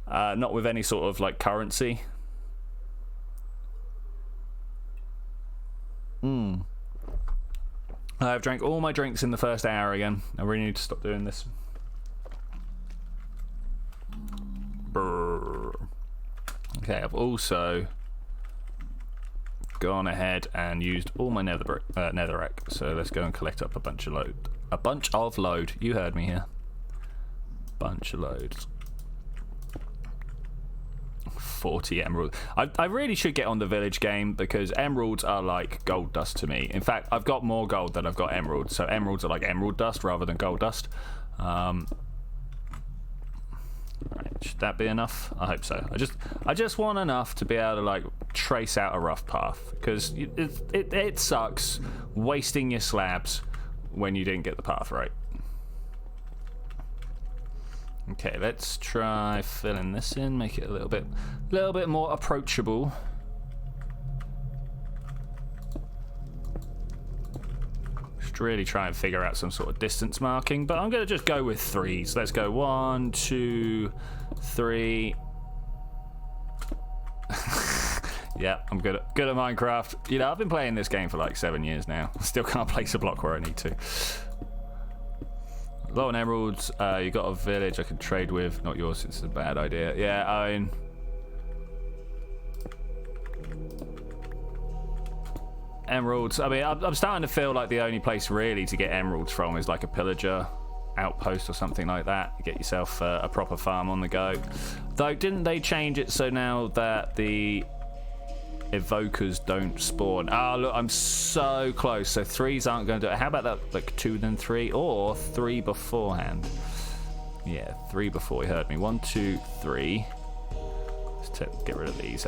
any sort of like currency. I've drank all my drinks in the first hour again. I really need to stop doing this. Brr. Okay, I've also gone ahead and used all my netherrack. So let's go and collect up a bunch of load. You heard me here. Bunch of loads. 40 emeralds. I really should get on the village game, because emeralds are like gold dust to me. In fact, I've got more gold than I've got emeralds, so emeralds are like emerald dust rather than gold dust. Right, should that be enough? I hope so. I just want enough to be able to like trace out a rough path, because it sucks wasting your slabs when you didn't get the path right. Okay, let's try filling this in, make it a little bit more approachable. Just really try and figure out some sort of distance marking, but I'm gonna just go with 3s. Let's go 1, 2, 3. Yeah, I'm good at Minecraft. You know, I've been playing this game for like 7 years now. Still can't place a block where I need to. Low on emeralds. You got a village I can trade with. Not yours, it's a bad idea. Yeah, I mean, emeralds. I mean, I'm starting to feel like the only place really to get emeralds from is like a pillager outpost or something like that. Get yourself a proper farm on the go. Though, didn't they change it so now that the evokers don't spawn? Oh, look, I'm so close. So 3s aren't going to do it. How about that, like 2 then 3, or 3 beforehand? Yeah, 3 before. He heard me. 1, 2, 3. Let's get rid of these.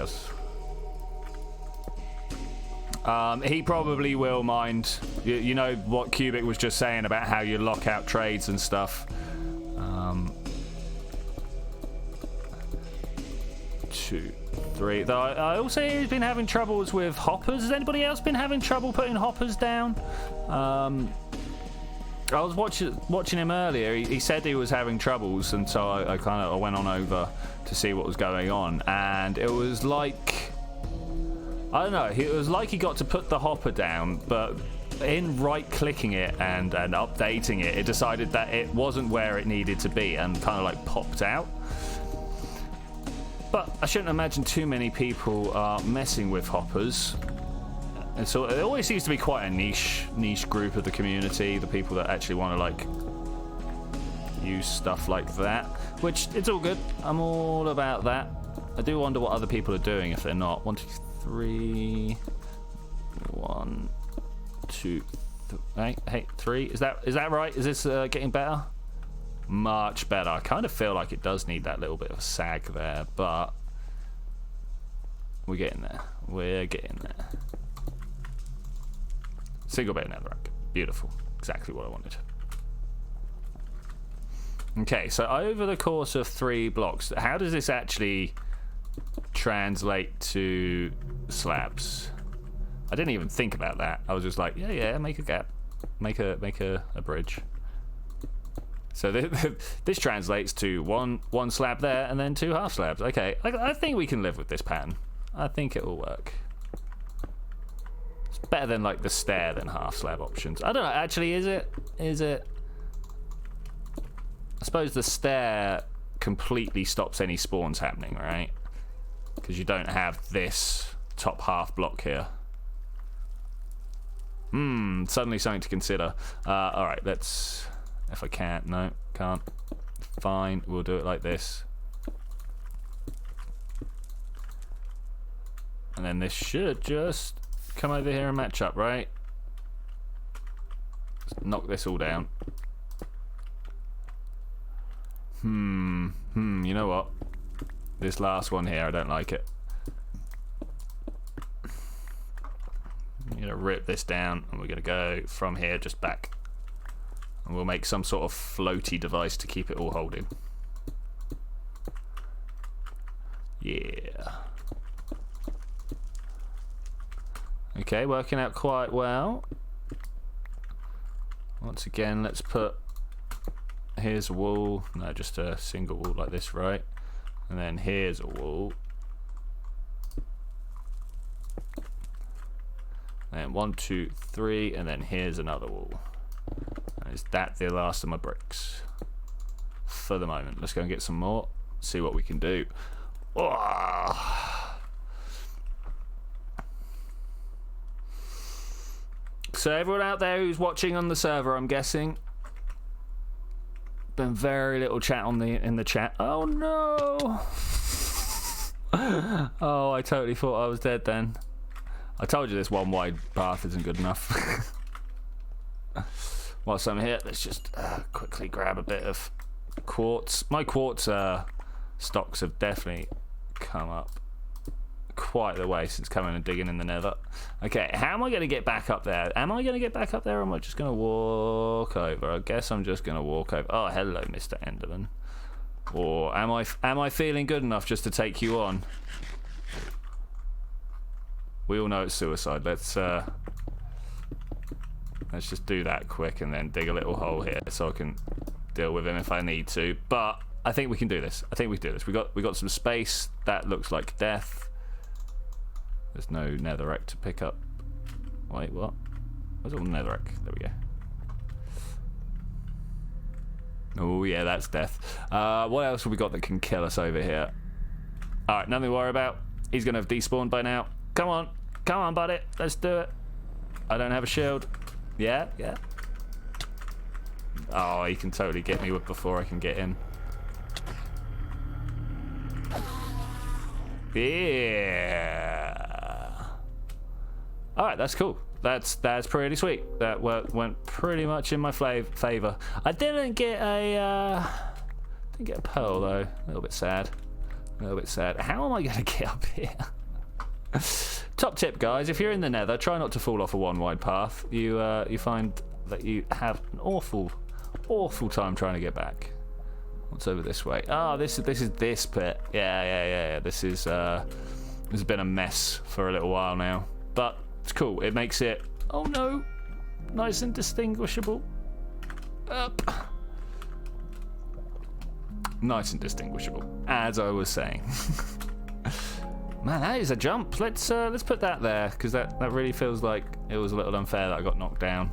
He probably will mind. You know what Cubic was just saying about how you lock out trades and stuff. 2, 3. Though I also hear he's been having troubles with hoppers. Has anybody else been having trouble putting hoppers down? I was watching him earlier. He said he was having troubles, and so I went on over to see what was going on, and it was like, I don't know, it was like he got to put the hopper down, but in right-clicking it and updating it, it decided that it wasn't where it needed to be and kind of like popped out. But I shouldn't imagine too many people are messing with hoppers. And so it always seems to be quite a niche group of the community, the people that actually want to like use stuff like that, which it's all good. I'm all about that. I do wonder what other people are doing if they're not. 1, 2, 3. 1, 2, 3. Hey, 3. Is that right? Is this getting better? Much better. I kind of feel like it does need that little bit of a sag there, but we're getting there. We're getting there. Single bay netherrack. Beautiful. Exactly what I wanted. Okay, so over the course of 3 blocks, how does this actually translate to slabs? I didn't even think about that. I was just like, yeah, make a gap. Make a bridge. So this translates to one slab there and then 2 half slabs. Okay, I think we can live with this pattern. I think it will work. It's better than like the stair than half slab options. I don't know, actually, is it? I suppose the stair completely stops any spawns happening, right? Because you don't have this top half block here. Suddenly something to consider. Alright, let's... If I can't. No, can't. Fine, we'll do it like this. And then this should just come over here and match up, right? Let's knock this all down. You know what? This last one here, I don't like it. I'm gonna rip this down and we're gonna go from here just back. And we'll make some sort of floaty device to keep it all holding. Yeah. Okay, working out quite well. Once again, let's put... Here's a wall. No, just a single wall like this, right? And then here's a wall. And 1, 2, 3, and then here's another wall. And is that the last of my bricks? For the moment. Let's go and get some more. See what we can do. Oh. So everyone out there who's watching on the server, I'm guessing, been very little chat on in the chat. Oh no! Oh, I totally thought I was dead then. I told you this one wide path isn't good enough. Whilst I'm here, let's just quickly grab a bit of quartz. My quartz stocks have definitely come up quite the way since coming and digging in the nether. Okay, how am I going to get back up there? Am I going to get back up there, or am I just going to walk over? I guess I'm just going to walk over. Oh, hello, Mr. Enderman. Or am I feeling good enough just to take you on? We all know it's suicide. Let's just do that quick and then dig a little hole here so I can deal with him if I need to. But I think we can do this. I think we can do this. We got some space. That looks like death. There's no netherrack to pick up. Wait, what? Where's all the netherrack? There we go. Oh yeah, that's death. What else have we got that can kill us over here? Alright, nothing to worry about. He's gonna have despawned by now. Come on, buddy. Let's do it. I don't have a shield. Yeah. Oh, he can totally get me before I can get in. Yeah. All right, that's cool. That's pretty sweet. That went pretty much in my favor. I didn't get a pearl though. A little bit sad. How am I gonna get up here? Top tip, guys: if you're in the Nether, try not to fall off a one wide path. You find that you have an awful time trying to get back. What's over this way? Oh, this is this bit. Yeah. This is It's been a mess for a little while now, but it's cool. It makes it, oh no, nice and distinguishable. Up. Nice and distinguishable, as I was saying. Man, that is a jump. Let's put that there, because that really feels like it was a little unfair that I got knocked down.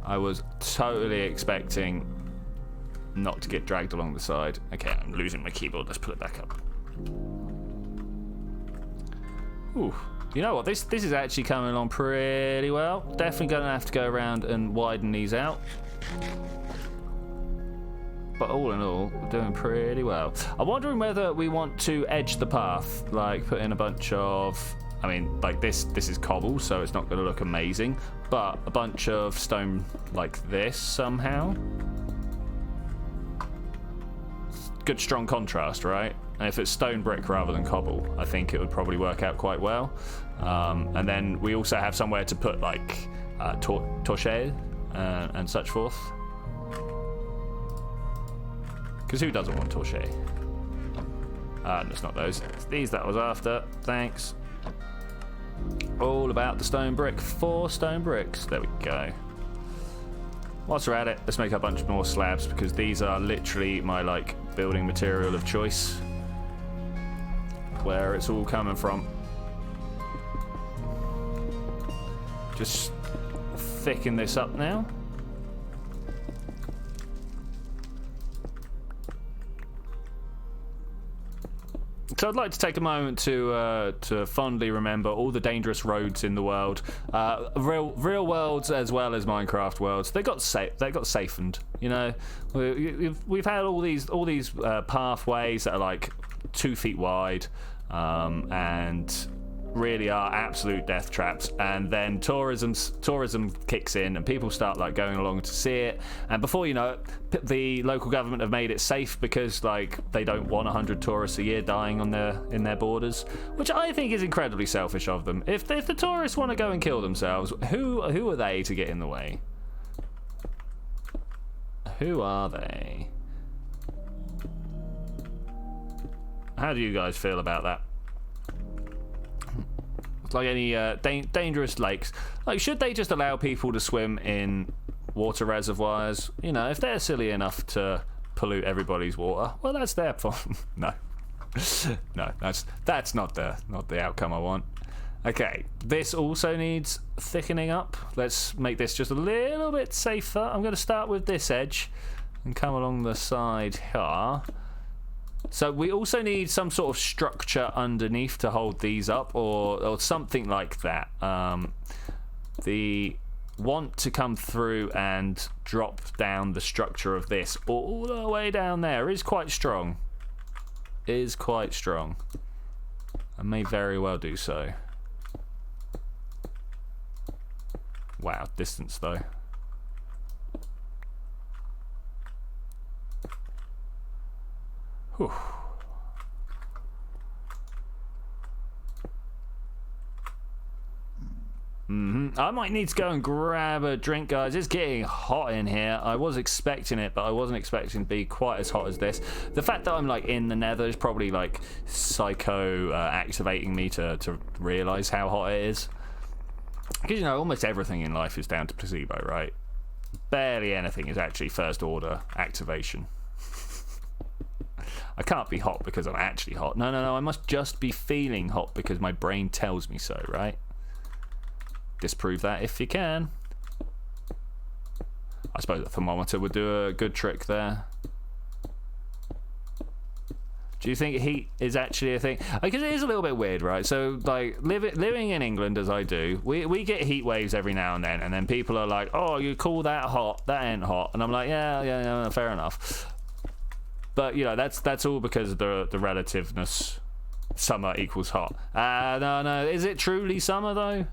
I was totally expecting not to get dragged along the side. Okay, I'm losing my keyboard. Let's put it back up. Ooh, you know what? This is actually coming along pretty well. Definitely going to have to go around and widen these out. But all in all, we're doing pretty well. I'm wondering whether we want to edge the path, like put in a bunch of, I mean, like this is cobble, so it's not going to look amazing, but a bunch of stone like this somehow. Good strong contrast, right? And if it's stone brick rather than cobble, I think it would probably work out quite well. And then we also have somewhere to put like torches and such forth. Because who doesn't want torches? It's not those. It's these that I was after. Thanks. All about the stone brick. 4 stone bricks. There we go. Whilst we're at it, let's make a bunch more slabs, because these are literally my like building material of choice. Where it's all coming from. Just thicken this up now. So I'd like to take a moment to fondly remember all the dangerous roads in the world, real worlds as well as Minecraft worlds. They got safened. You know, we've had all these pathways that are like 2 feet wide, and really are absolute death traps. And then tourism kicks in, and people start like going along to see it. And before you know it, the local government have made it safe because like they don't want 100 tourists a year dying on in their borders, which I think is incredibly selfish of them. If the tourists want to go and kill themselves, who are they to get in the way? Who are they? How do you guys feel about that? Like any dangerous lakes, like should they just allow people to swim in water reservoirs? You know, if they're silly enough to pollute everybody's water, well, that's their problem. No, that's not the outcome I want. Okay, this also needs thickening up. Let's make this just a little bit safer. I'm going to start with this edge and come along the side here. So we also need some sort of structure underneath to hold these up, or something like that. The want to come through and drop down the structure of this all the way down there is quite strong. I may very well do so. Wow, distance though. Whew. I might need to go and grab a drink, guys. It's getting hot in here. I was expecting it, but I wasn't expecting it to be quite as hot as this. The fact that I'm like in the nether is probably like psycho activating me to realise how hot it is. Because, you know, almost everything in life is down to placebo, right? Barely anything is actually first order activation. I can't be hot because I'm actually hot. No, I must just be feeling hot because my brain tells me so, right? Disprove that if you can. I suppose a thermometer would do a good trick there. Do you think heat is actually a thing? Because it is a little bit weird, right? So, like, living in England as I do, we get heat waves every now and then people are like, oh, you call that hot? That ain't hot. And I'm like, yeah, fair enough. But, you know, that's all because of the relativeness. Summer equals hot. No. Is it truly summer, though?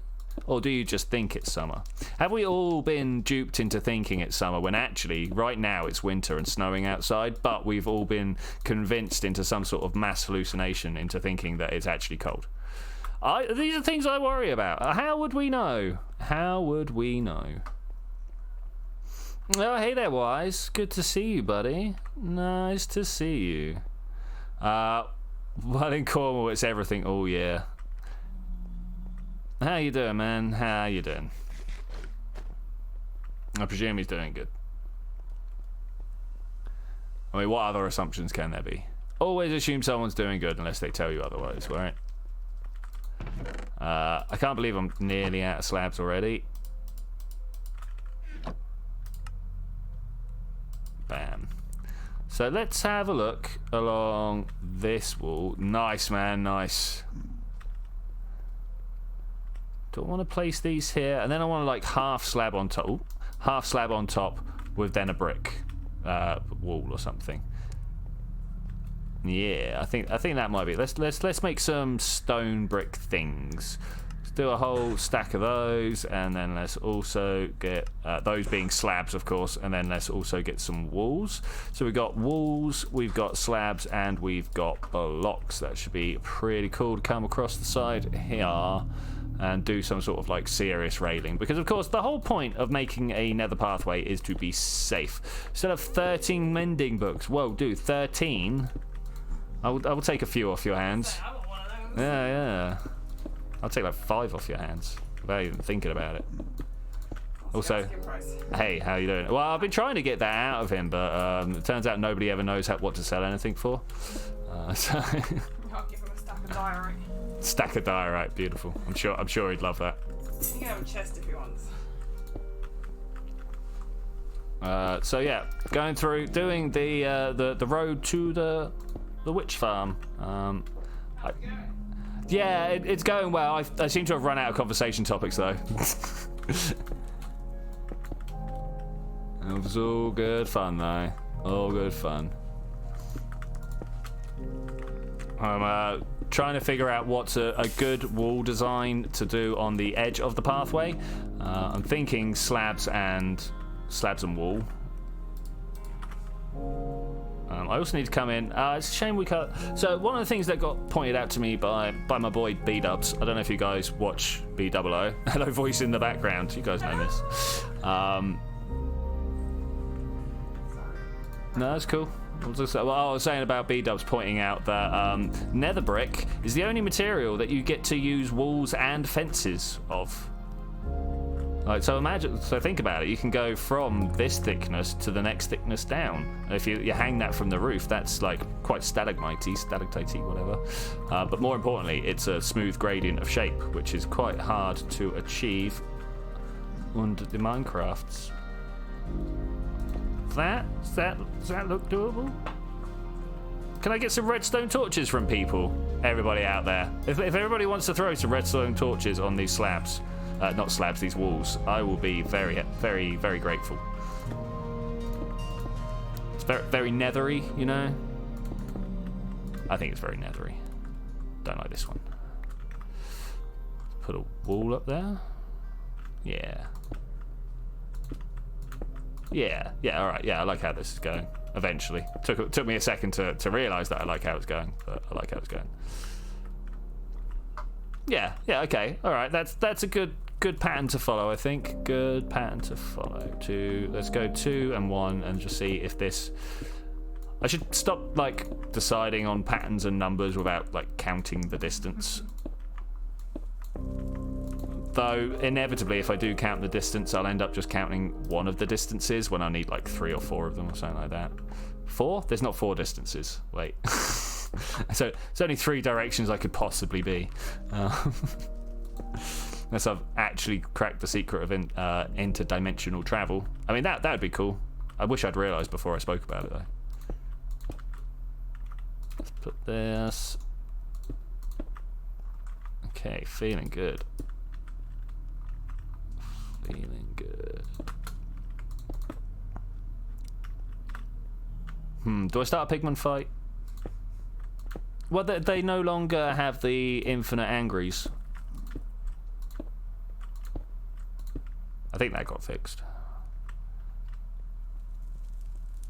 Or do you just think it's summer? Have we all been duped into thinking it's summer when actually, right now, it's winter and snowing outside, but we've all been convinced into some sort of mass hallucination into thinking that it's actually cold? These are things I worry about. How would we know? Oh, hey there, Wise. Good to see you, buddy. Nice to see you. Well, in Cornwall, it's everything. Oh, yeah. How you doing, man? How you doing? I presume he's doing good. I mean, what other assumptions can there be? Always assume someone's doing good unless they tell you otherwise, right? I can't believe I'm nearly out of slabs already. Bam. So let's have a look along this wall. Nice, man, nice. Do I want to place these here? And then I want to like half slab on top. Ooh, half slab on top with then a brick wall or something. Yeah, I think that might be. Let's make some stone brick things. Let's do a whole stack of those, and then let's also get those being slabs, of course, and then let's also get some walls. So we've got walls, we've got slabs, and we've got blocks. That should be pretty cool to come across the side here and do some sort of like serious railing, because of course the whole point of making a nether pathway is to be safe. Instead of 13 mending books, whoa, dude, 13. I will take a few off your hands. I want one of those. Yeah. I'll take like 5 off your hands without even thinking about it. Also, hey, how you doing? Well, I've been trying to get that out of him, but it turns out nobody ever knows what to sell anything for. So I'll give him a stack of diorite. Stack of diorite, beautiful. I'm sure he'd love that. You can have a chest if he wants. So yeah, going through doing the road to the witch farm. Yeah, it's going well. I seem to have run out of conversation topics though. It was all good fun though. All good fun. I'm trying to figure out what's a good wall design to do on the edge of the pathway. I'm thinking slabs and wall. I also need to come in. It's a shame we can't. So one of the things that got pointed out to me by my boy B-Dubs. I don't know if you guys watch B-00. Hello, voice in the background. You guys know this. No, that's cool. I was saying about B-Dubs pointing out that nether brick is the only material that you get to use walls and fences of. Like, so think about it. You can go from this thickness to the next thickness down. And if you hang that from the roof, that's like quite stalagmitey, whatever. But more importantly, it's a smooth gradient of shape, which is quite hard to achieve under the Minecrafts. Does that look doable? Can I get some redstone torches from people? Everybody out there. If everybody wants to throw some redstone torches on these slabs, not slabs, these walls, I will be very, very, very grateful. It's very, very nethery, you know? I think it's very nethery. Don't like this one. Put a wall up there. Yeah. Yeah, alright, yeah, I like how this is going. Eventually. Took me a second to realise that I like how it's going, but I like how it's going. Yeah, okay, alright, that's a good pattern to follow, I think. Good pattern to follow. Let's go 2 and 1 and just see if this... I should stop, like, deciding on patterns and numbers without, like, counting the distance. Though, inevitably, if I do count the distance, I'll end up just counting one of the distances when I need, like, 3 or 4 of them or something like that. 4? There's not 4 distances. Wait. So, it's only 3 directions I could possibly be. Unless I've actually cracked the secret of interdimensional travel. I mean, that would be cool. I wish I'd realised before I spoke about it, though. Let's put this. Okay, feeling good. Feeling good. Do I start a pigman fight? Well, they no longer have the infinite angries. I think that got fixed.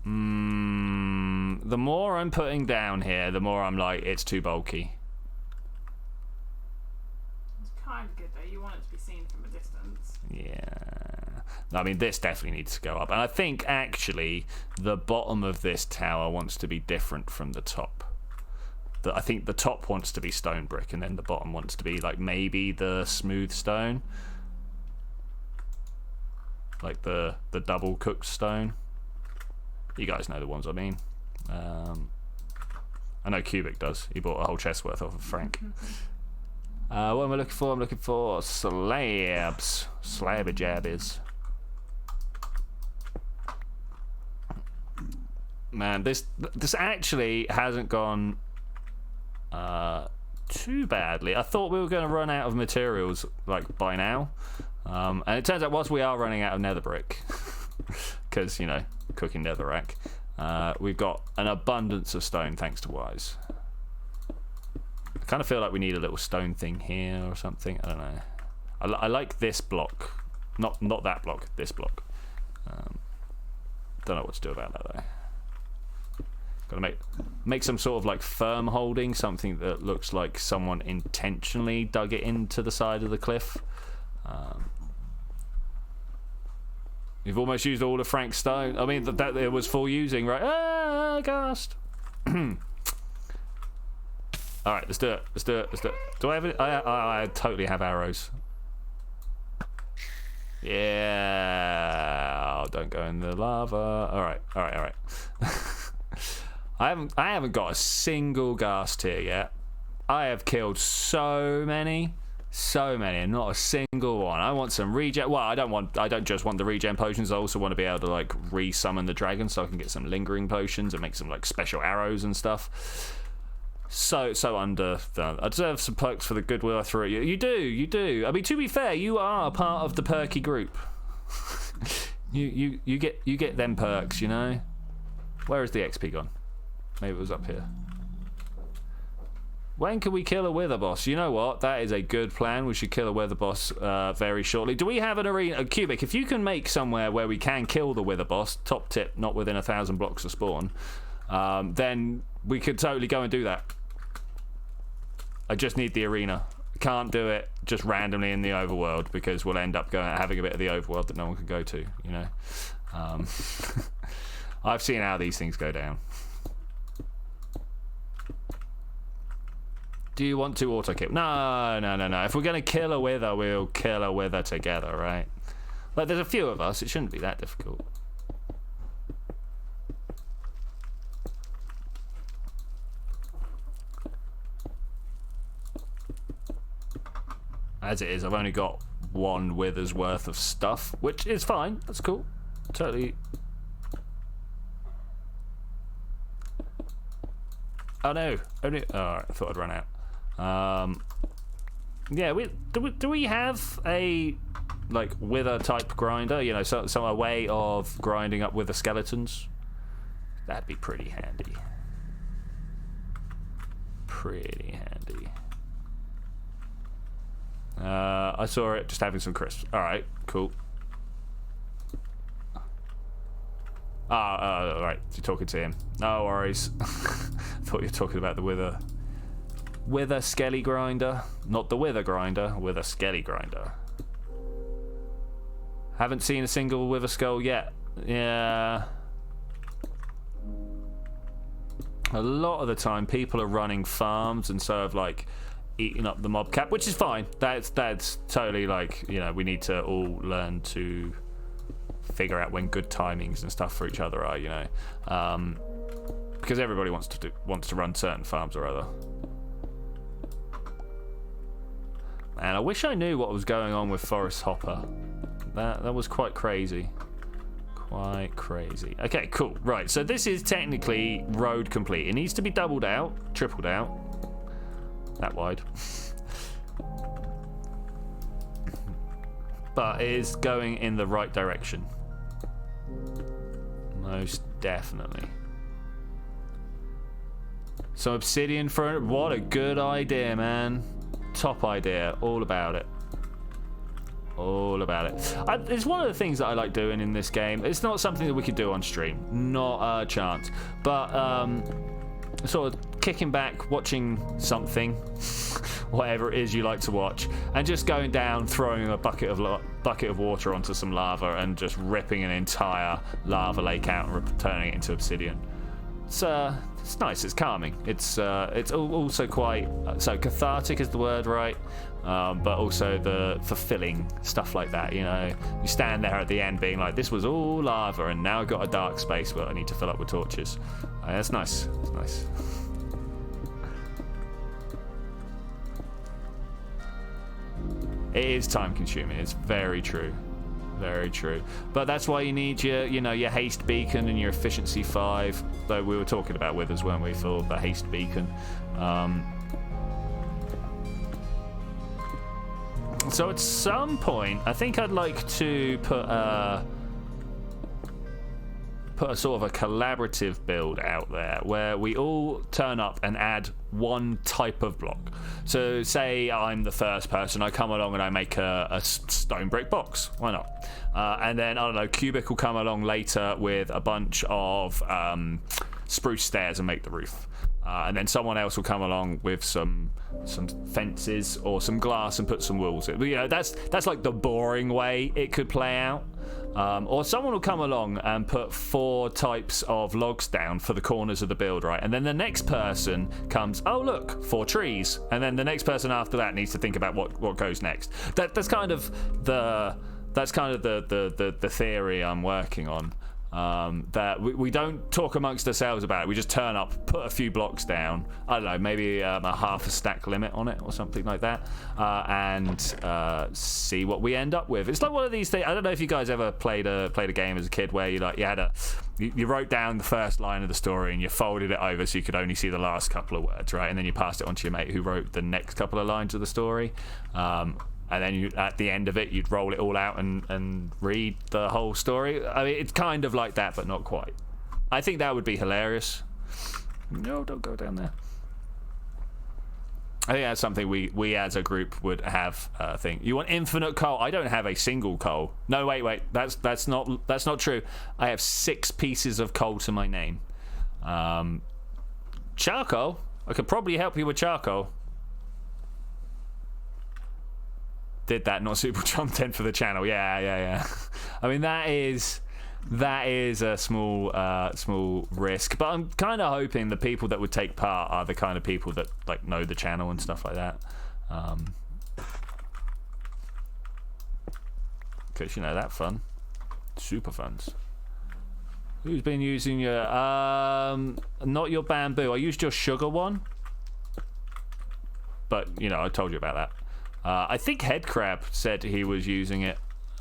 The more I'm putting down here, the more I'm like, it's too bulky. It's kind of good though. You want it to be seen from a distance. Yeah. I mean, this definitely needs to go up. And I think, actually, the bottom of this tower wants to be different from the top. I think the top wants to be stone brick, and then the bottom wants to be like maybe the smooth stone, like the double cooked stone. You guys know the ones I mean. I know Cubic does. He bought a whole chest worth off of Frank. What am I looking for? I'm looking for slabs. Slabby jabbies. Man, this actually hasn't gone too badly. I thought we were going to run out of materials like by now, and it turns out whilst we are running out of nether brick, because you know, cooking netherrack, we've got an abundance of stone thanks to Wise. I kind of feel like we need a little stone thing here or something. I don't know. I like this block, not that block. This block. Don't know what to do about that though. Got to make some sort of like firm holding, something that looks like someone intentionally dug it into the side of the cliff. You've almost used all of Frank's stone. I mean, that it was for using, right? Ah, cast. All right, let's do it. Let's do it. Let's do it. Do I have it? I totally have arrows. Yeah. Oh, don't go in the lava. All right. All right. All right. I haven't got a single ghast here yet. I have killed so many, and not a single one. I want some regen. Well, I don't just want the regen potions. I also want to be able to like re-summon the dragon, so I can get some lingering potions and make some like special arrows and stuff. So underdone. I deserve some perks for the goodwill I threw at you. You do. I mean, to be fair, you are part of the perky group. you get them perks, you know. Where is the XP gone? Maybe it was up here. When can we kill a wither boss? You know what? That is a good plan. We should kill a wither boss very shortly. Do we have an arena? Cubic, if you can make somewhere where we can kill the wither boss, top tip, not within 1,000 blocks of spawn, then we could totally go and do that. I just need the arena. Can't do it just randomly in the overworld because we'll end up having a bit of the overworld that no one can go to, you know. I've seen how these things go down. Do you want to auto kill? No. If we're going to kill a wither, we'll kill a wither together, right? Like, there's a few of us. It shouldn't be that difficult. As it is, I've only got one wither's worth of stuff, which is fine. That's cool. Totally. Oh no! Only. Oh, I thought I'd run out. Yeah, do we have a like wither type grinder? You know, some a way of grinding up wither skeletons. That'd be pretty handy. Pretty handy. I saw it just having some crisps. All right, cool. All right, you're talking to him. No worries. I thought you were talking about the wither skelly grinder, not the wither grinder, wither skelly grinder. Haven't seen a single wither skull yet. Yeah. A lot of the time, people are running farms and so have like eating up the mob cap, which is fine. That's totally like, you know, we need to all learn to figure out when good timings and stuff for each other are, you know, because everybody wants to run certain farms or other. Man, I wish I knew what was going on with Forest Hopper. That was quite crazy. Quite crazy. Okay, cool. Right, so this is technically road complete. It needs to be doubled out, tripled out. That wide. But it is going in the right direction. Most definitely. Some obsidian for it. What a good idea, man. Top idea. All about it. All about it. It's one of the things that I like doing in this game. It's not something that we could do on stream. Not a chance. But sort of kicking back, watching something, whatever it is you like to watch, and just going down, throwing a bucket of water onto some lava and just ripping an entire lava lake out and turning it into obsidian. it's nice. It's calming. It's also quite so cathartic is the word, right? But also the fulfilling stuff like that. You know, you stand there at the end being like, this was all lava, and now I've got a dark space where I need to fill up with torches. That's nice. It's nice. It is time consuming. It's very true. Very true. But that's why you need your haste beacon and your efficiency 5. Though we were talking about withers, weren't we, for the haste beacon. So at some point, I think I'd like to put a sort of a collaborative build out there where we all turn up and add one type of block. So say I'm the first person, I come along and I make a stone brick box. Why not? And then, I don't know, Cubic will come along later with a bunch of spruce stairs and make the roof. And then someone else will come along with some fences or some glass and put some walls in. But, you know, that's like the boring way it could play out. Or someone will come along and put 4 types of logs down for the corners of the build, right? And then the next person comes, oh look, 4 trees. And then the next person after that needs to think about what goes next. That's kind of the theory I'm working on. That we don't talk amongst ourselves about it. We just turn up, put a few blocks down. I don't know, maybe a half a stack limit on it or something like that, and see what we end up with. It's like one of these things. I don't know if you guys ever played a game as a kid where you wrote down the first line of the story and you folded it over so you could only see the last couple of words, right? And then you passed it on to your mate who wrote the next couple of lines of the story. And then at the end of it, you'd roll it all out and read the whole story. I mean, it's kind of like that, but not quite. I think that would be hilarious. No, don't go down there. I think that's something we as a group would have a thing. You want infinite coal? I don't have a single coal. No, wait. That's not true. I have 6 pieces of coal to my name. Charcoal? I could probably help you with charcoal. Did that, not super content for the channel. Yeah. I mean, that is a small risk, but I'm kind of hoping the people that would take part are the kind of people that like know the channel and stuff like that. Because that fun, super funds. Who's been using your not your bamboo? I used your sugar one, but I told you about that. I think Headcrab said he was using it,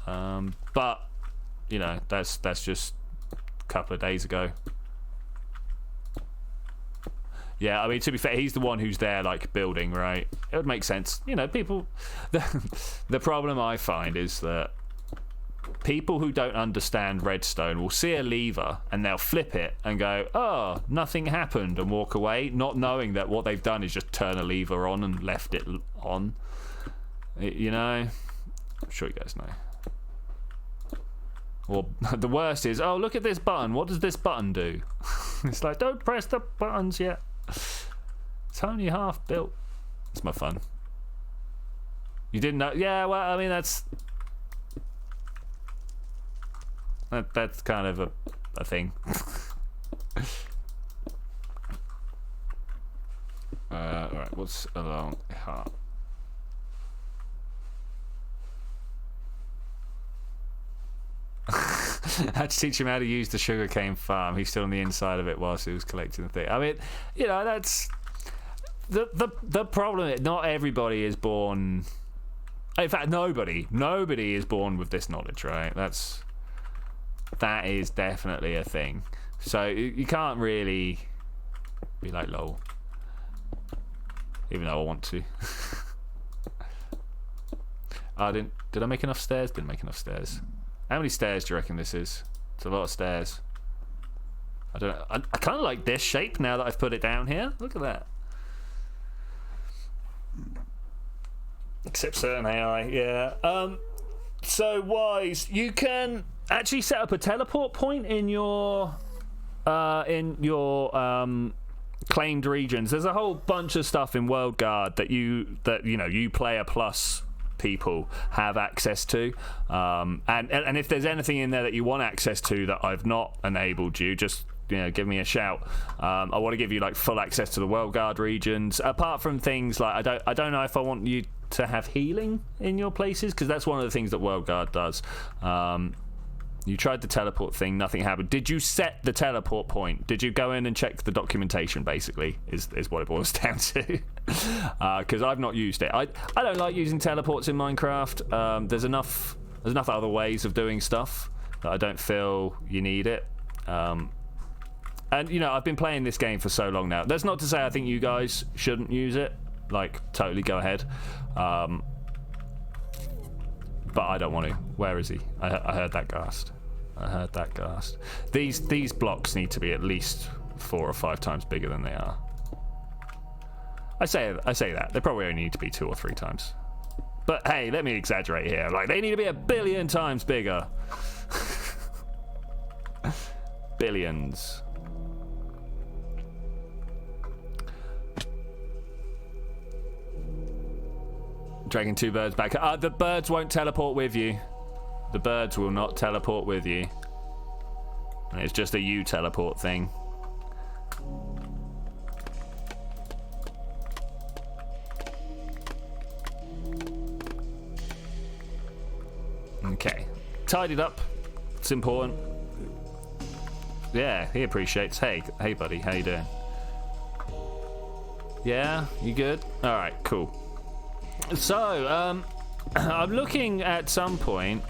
but that's just a couple of days ago. Yeah, I mean, to be fair, he's the one who's there, like, building, right? It would make sense. People... The problem I find is that people who don't understand redstone will see a lever and they'll flip it and go, oh, nothing happened, and walk away, not knowing that what they've done is just turn a lever on and left it on. I'm sure you guys know. Or the worst is, oh, look at this button. What does this button do? It's like, don't press the buttons yet. It's only half built. It's my fun. You didn't know? Yeah, well, I mean, that's kind of a thing. Alright, what's along heart? I had to teach him how to use the sugarcane farm. He's still on the inside of it whilst he was collecting the thing. I mean, that's the problem. Not everybody is born. In fact, nobody is born with this knowledge, right? That is definitely a thing. So you can't really be like, lol. Even though I want to. Did I make enough stairs? Didn't make enough stairs. How many stairs do you reckon this is? It's a lot of stairs. I don't know. I kind of like this shape now that I've put it down here. Look at that. Except certain AI, yeah. So Wise, you can actually set up a teleport point in your claimed regions. There's a whole bunch of stuff in World Guard that you player plus people have access to, and if there's anything in there that you want access to that I've not enabled you, just give me a shout. I want to give you like full access to the World Guard regions. Apart from things like I don't know if I want you to have healing in your places, because that's one of the things that World Guard does. You tried the teleport thing, nothing happened. Did you set the teleport point? Did you go in and check the documentation, basically, is what it boils down to. Because I've not used it. I don't like using teleports in Minecraft. There's enough other ways of doing stuff that I don't feel you need it. And, I've been playing this game for so long now. That's not to say I think you guys shouldn't use it. Like, totally go ahead. But I don't want to. Where is he? I heard that ghast. These blocks need to be at least 4 or 5 times bigger than they are. I say that. They probably only need to be 2 or 3 times. But hey, let me exaggerate here. Like, they need to be 1 billion times bigger. Billions. Dragging 2 birds back. The birds won't teleport with you. The birds will not teleport with you. And it's just a you teleport thing. Okay. Tidied up. It's important. Yeah, he appreciates. Hey buddy, how you doing? Yeah, you good? Alright, cool. So, I'm looking at some point.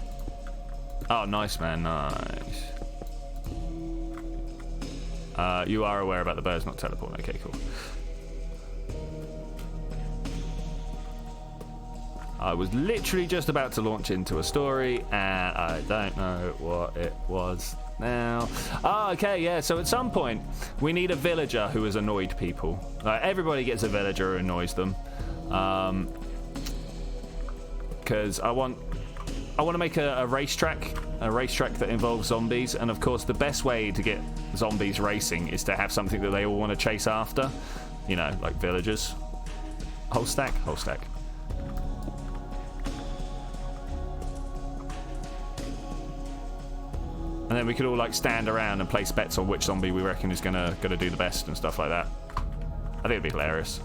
Oh, nice, man, nice. You are aware about the birds not teleporting. Okay, cool. I was literally just about to launch into a story, and I don't know what it was now. Oh, okay, yeah, so at some point, we need a villager who has annoyed people. Everybody gets a villager who annoys them. Because I want to make a racetrack that involves zombies, and of course the best way to get zombies racing is to have something that they all want to chase after, like villagers. Whole stack. And then we could all like stand around and place bets on which zombie we reckon is gonna do the best and stuff like that. I think it'd be hilarious.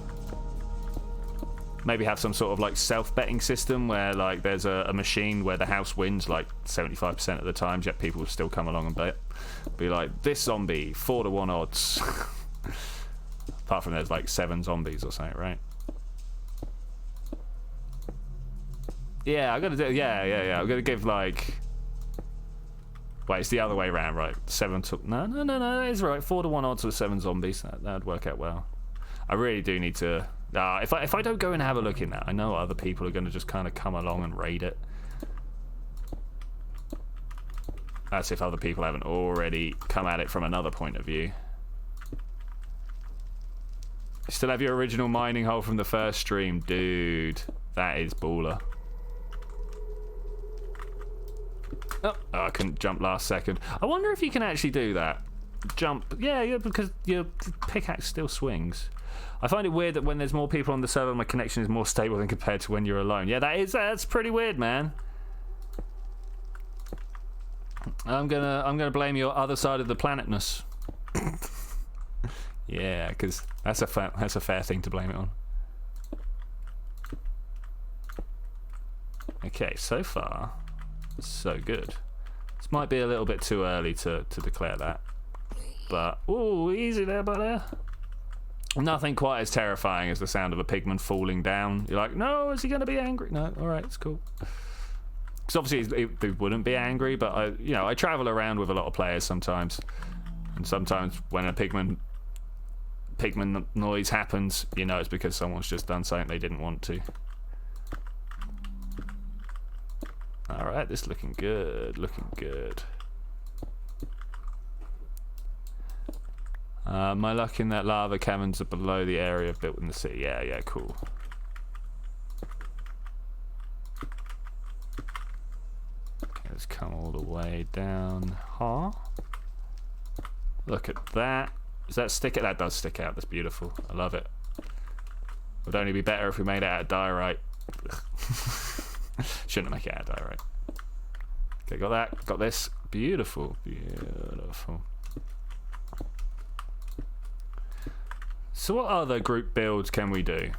Maybe have some sort of like self-betting system where like there's a machine where the house wins like 75% of the times, yet people will still come along and bet. Be like, this zombie, 4-to-1 odds. Apart from there's like 7 zombies or something, right? Yeah, I'm gonna do. Yeah. I'm gonna give like. Wait, it's the other way around, right? 7 to. No, that is right. 4-to-1 odds with 7 zombies. That'd work out well. I really do need to. If I don't go and have a look in that, I know other people are going to just kind of come along and raid it. That's if other people haven't already come at it from another point of view. You still have your original mining hole from the first stream, dude. That is baller. Oh, I couldn't jump last second. I wonder if you can actually do that. Jump. Yeah, because your pickaxe still swings. I find it weird that when there's more people on the server, my connection is more stable than compared to when you're alone. Yeah, that's pretty weird, man. I'm gonna blame your other side of the planetness. Yeah, because that's a fair thing to blame it on. Okay, so far, so good. This might be a little bit too early to declare that, but ooh, easy there, buddy. Nothing quite as terrifying as the sound of a pigman falling down. You're like, no, is he going to be angry? No, all right, it's cool. Because obviously they wouldn't be angry, but I travel around with a lot of players sometimes, and sometimes when a pigman noise happens, it's because someone's just done something they didn't want to. All right, this is looking good. My luck in that lava caverns are below the area built in the city. Yeah, cool. Okay, let's come all the way down. Huh? Look at that. Does that stick out? That does stick out. That's beautiful. I love it. Would only be better if we made it out of diorite. Shouldn't make it out of diorite. Okay, got that. Got this. Beautiful. So what other group builds can we do?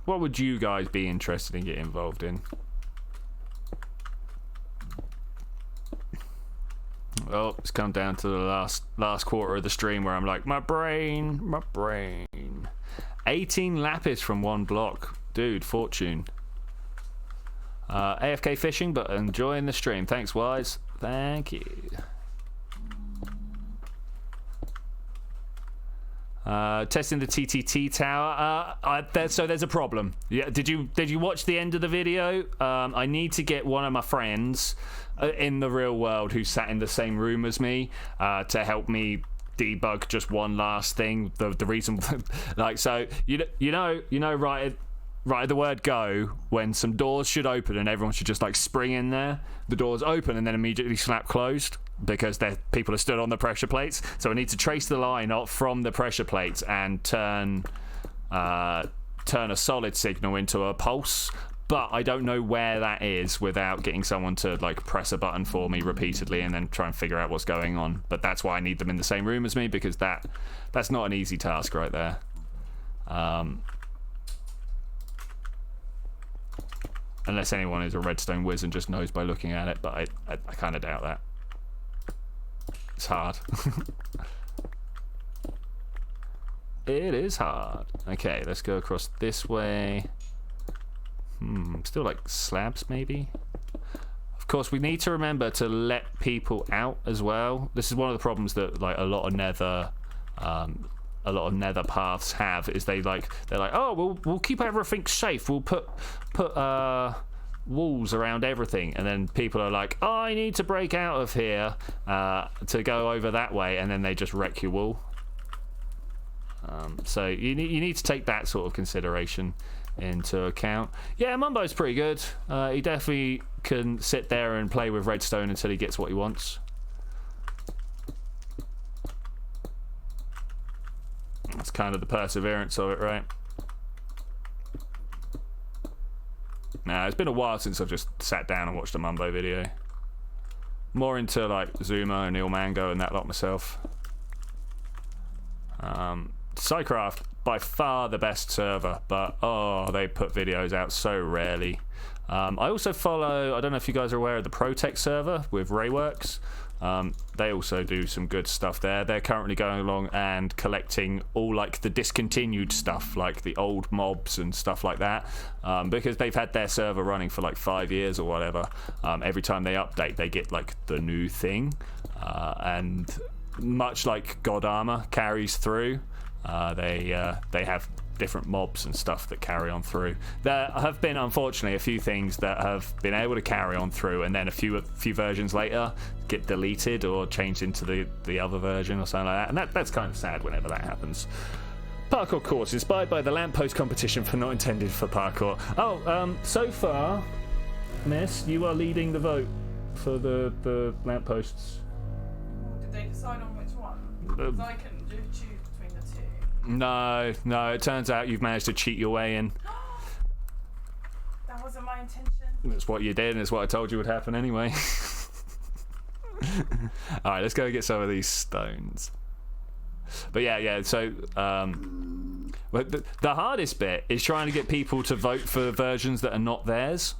What would you guys be interested in getting involved in? Well, it's come down to the last quarter of the stream where I'm like, my brain. 18 lapis from one block. Dude, fortune. AFK fishing, but enjoying the stream. Thanks, Wise. Thank you. Testing the TTT tower. So there's a problem. Yeah, did you watch the end of the video? I need to get one of my friends in the real world who sat in the same room as me to help me debug just one last thing. The reason, like, so you know, right, the word go when some doors should open and everyone should just like spring in there. The doors open and then immediately slap closed because people are stood on the pressure plates. So I need to trace the line up from the pressure plates and turn a solid signal into a pulse. But I don't know where that is without getting someone to like press a button for me repeatedly and then try and figure out what's going on. But that's why I need them in the same room as me, because that's not an easy task right there. Unless anyone is a redstone whiz and just knows by looking at it, but I kind of doubt that. It's hard. It is hard. Okay, let's go across this way. Still like slabs maybe. Of course, we need to remember to let people out as well. This is one of the problems that like a lot of nether paths have, is they're like, oh, we'll keep everything safe. We'll put walls around everything, and then people are like, oh, I need to break out of here to go over that way, and then they just wreck your wall. So you need to take that sort of consideration into account. Yeah, Mumbo's pretty good. He definitely can sit there and play with redstone until he gets what he wants. That's kind of the perseverance of it, right? Nah, it's been a while since I've just sat down and watched a Mumbo video. More into like Zuma and Neil Mango and that lot myself. Psycraft, by far the best server, but oh, they put videos out so rarely. I also follow, I don't know if you guys are aware of the Protect server with Rayworks. They also do some good stuff there. They're currently going along and collecting all like the discontinued stuff, like the old mobs and stuff like that, because they've had their server running for like 5 years or whatever. Every time they update, they get like the new thing, and much like God Armor carries through, they have different mobs and stuff that carry on through. There have been, unfortunately, a few things that have been able to carry on through, and then a few versions later get deleted or changed into the other version or something like that, and that's kind of sad whenever that happens. Parkour course inspired by the lamppost competition for not intended for parkour. So far, Miss, you are leading the vote for the lampposts. Did they decide on which one? Because I can choose between the two. No, it turns out you've managed to cheat your way in. That wasn't my intention. That's what you did, and it's what I told you would happen anyway. Alright, let's go get some of these stones. But yeah, so the hardest bit is trying to get people to vote for versions that are not theirs.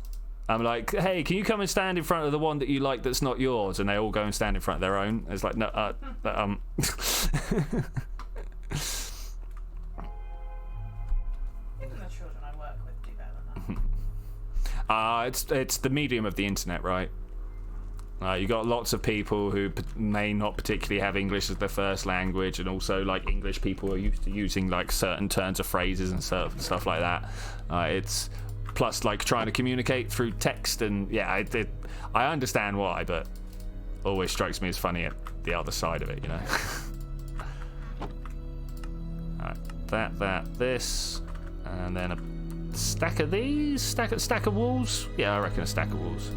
I'm like, hey, can you come and stand in front of the one that you like that's not yours? And they all go and stand in front of their own. It's like, no, Even the children I work with do better than that. It's the medium of the internet, right? You got lots of people who may not particularly have English as their first language, and also like English people are used to using like certain turns of phrases and stuff like that. It's plus like trying to communicate through text, and yeah, I understand why, but always strikes me as funny at the other side of it, you know. Alright, this, and then a stack of these, stack of walls. Yeah, I reckon a stack of walls.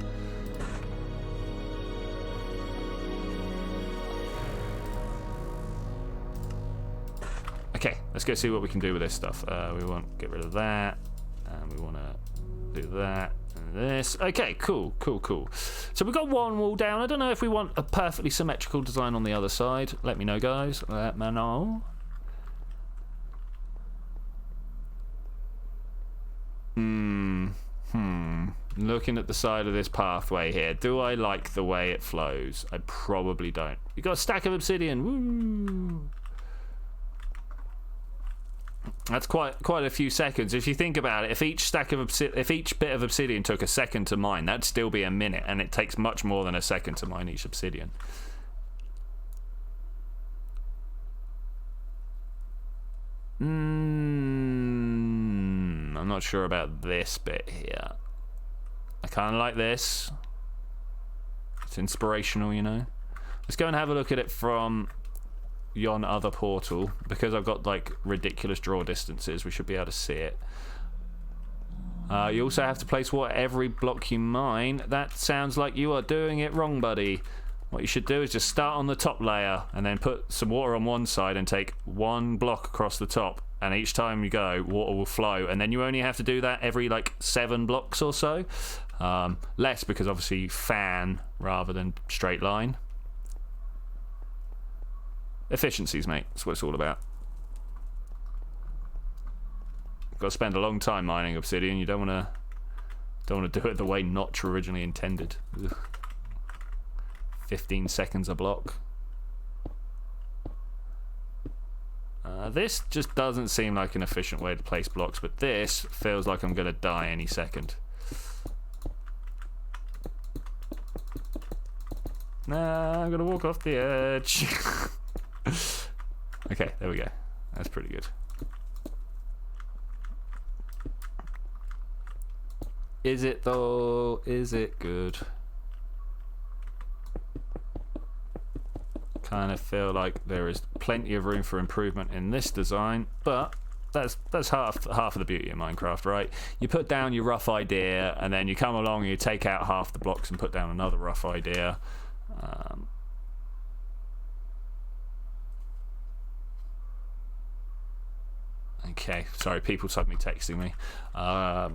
Okay, let's go see what we can do with this stuff. We want to get rid of that, and we want to do that and this. Okay, cool. So we've got one wall down. I don't know if we want a perfectly symmetrical design on the other side. Let me know, guys. Let me know. Looking at the side of this pathway here, do I like the way it flows? I probably don't. You got a stack of obsidian. Woo! That's quite a few seconds. If you think about it, if each bit of obsidian took a second to mine, that'd still be a minute, and it takes much more than a second to mine each obsidian. I'm not sure about this bit here. I kind of like this. It's inspirational, you know. Let's go and have a look at it from yon other portal. Because I've got like ridiculous draw distances, we should be able to see it. You also have to place water every block you mine. That sounds like you are doing it wrong, buddy. What you should do is just start on the top layer and then put some water on one side and take one block across the top. And each time you go, water will flow. And then you only have to do that every like 7 blocks or so. Less because obviously you fan rather than straight line. Efficiencies, mate. That's what it's all about. Got to spend a long time mining obsidian. You don't want to do it the way Notch originally intended. Ugh. 15 seconds a block. This just doesn't seem like an efficient way to place blocks, but this feels like I'm going to die any second. Nah, I'm going to walk off the edge. Okay, there we go. That's pretty good. Is it though? Is it good? Kind of feel like there is plenty of room for improvement in this design, but that's half of the beauty of Minecraft, right? You put down your rough idea, and then you come along and you take out half the blocks and put down another rough idea. Okay, sorry, people suddenly texting me. What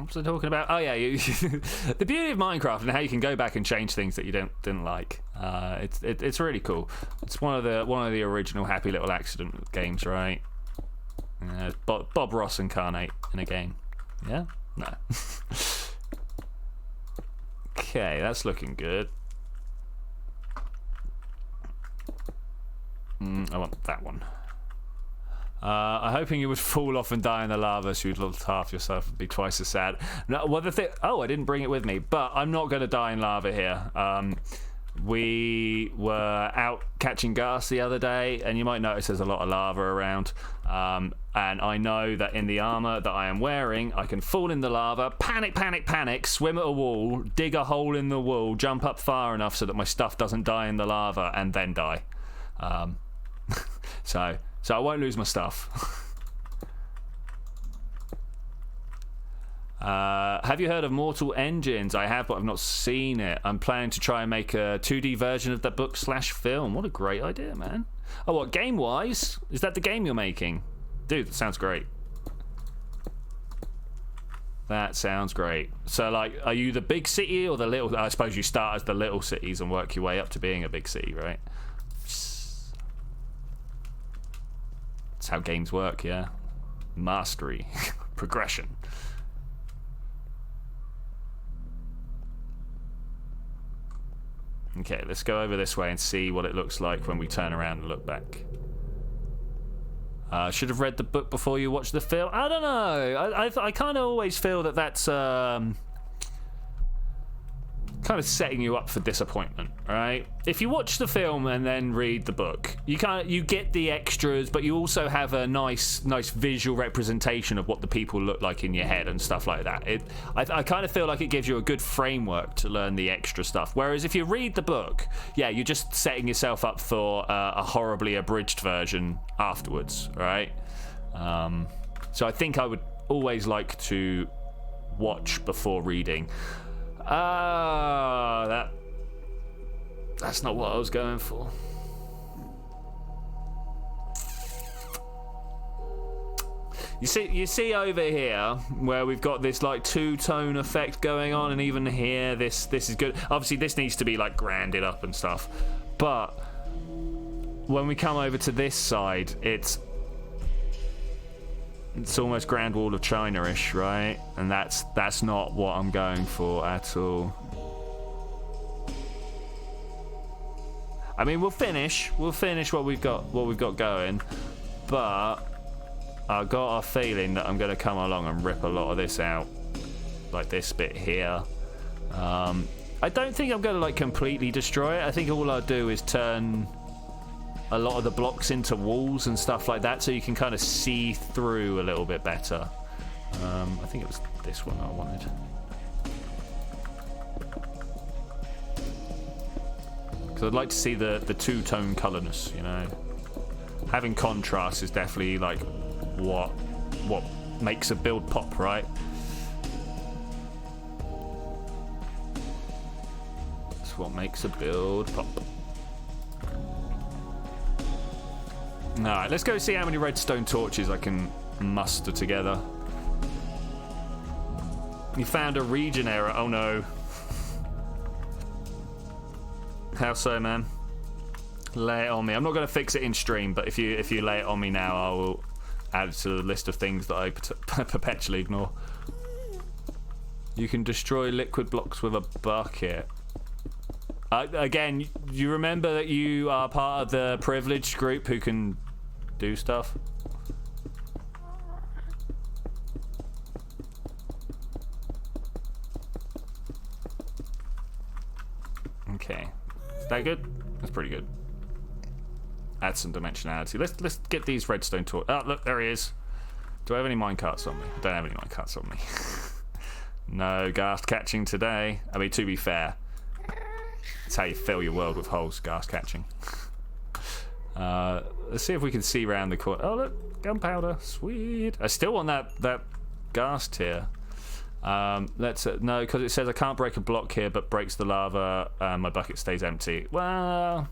was I talking about? Oh yeah, the beauty of Minecraft and how you can go back and change things that you didn't like. It's really cool. It's one of the original Happy Little Accident games, right? Bob Ross incarnate in a game. Yeah? No. Okay, that's looking good. I want that one. I'm hoping you would fall off and die in the lava so you'd look half yourself and be twice as sad. No, well, I didn't bring it with me, but I'm not going to die in lava here. We were out catching ghast the other day, and you might notice there's a lot of lava around. And I know that in the armor that I am wearing, I can fall in the lava, panic, swim at a wall, dig a hole in the wall, jump up far enough so that my stuff doesn't die in the lava, and then die. So I won't lose my stuff. Have you heard of Mortal Engines? I have, but I've not seen it. I'm planning to try and make a 2D version of that book/film. What a great idea, man. Oh, what, game-wise? Is that the game you're making? Dude, that sounds great. That sounds great. So, like, are you the big city or the little... I suppose you start as the little cities and work your way up to being a big city, right? That's how games work, yeah. Mastery. Progression. Okay, let's go over this way and see what it looks like when we turn around and look back. Should have read the book before you watch the film. I don't know. I kind of always feel that that's kind of setting you up for disappointment, right? If you watch the film and then read the book, you get the extras, but you also have a nice visual representation of what the people look like in your head and stuff like that. I kind of feel like it gives you a good framework to learn the extra stuff. Whereas if you read the book, yeah, you're just setting yourself up for a horribly abridged version afterwards, right? So I think I would always like to watch before reading. That's not what I was going for. You see over here where we've got this like two-tone effect going on, and even here this is good. Obviously this needs to be like granded up and stuff, but when we come over to this side, it's It's almost Grand Wall of China-ish, right? And that's not what I'm going for at all. I mean, we'll finish what we've got going, but I've got a feeling that I'm going to come along and rip a lot of this out, like this bit here. I don't think I'm going to like completely destroy it. I think all I'll do is turn a lot of the blocks into walls and stuff like that, so you can kind of see through a little bit better. I think it was this one I wanted. Because I'd like to see the two-tone colourness, you know. Having contrast is definitely like what makes a build pop, right? That's what makes a build pop. Alright, let's go see how many redstone torches I can muster together. You found a region error. Oh no. How so, man? Lay it on me. I'm not going to fix it in stream, but if you lay it on me now, I will add it to the list of things that I perpetually ignore. You can destroy liquid blocks with a bucket. Again, you remember that you are part of the privileged group who can do stuff? Okay. Is that good? That's pretty good. Add some dimensionality. Let's get these redstone torches. Oh, look, there he is. Do I have any minecarts on me? I don't have any minecarts on me. No ghast catching today. I mean, to be fair, that's how you fill your world with holes, ghast catching. Let's see if we can see around the corner. Oh, look, gunpowder. Sweet. I still want that ghast here. Let's no, because it says I can't break a block here, but breaks the lava. My bucket stays empty. Well,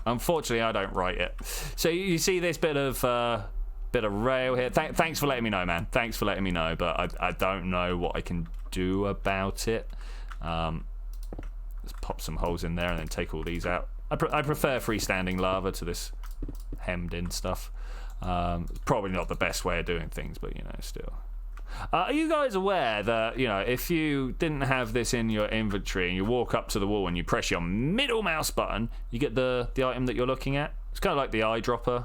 unfortunately, I don't write it. So you see this bit of rail here. Thanks for letting me know, man. Thanks for letting me know, but I don't know what I can do about it. Let's pop some holes in there and then take all these out. I prefer freestanding lava to this hemmed-in stuff. Probably not the best way of doing things, but you know, still. Are you guys aware that, you know, if you didn't have this in your inventory and you walk up to the wall and you press your middle mouse button, you get the item that you're looking at? It's kind of like the eyedropper.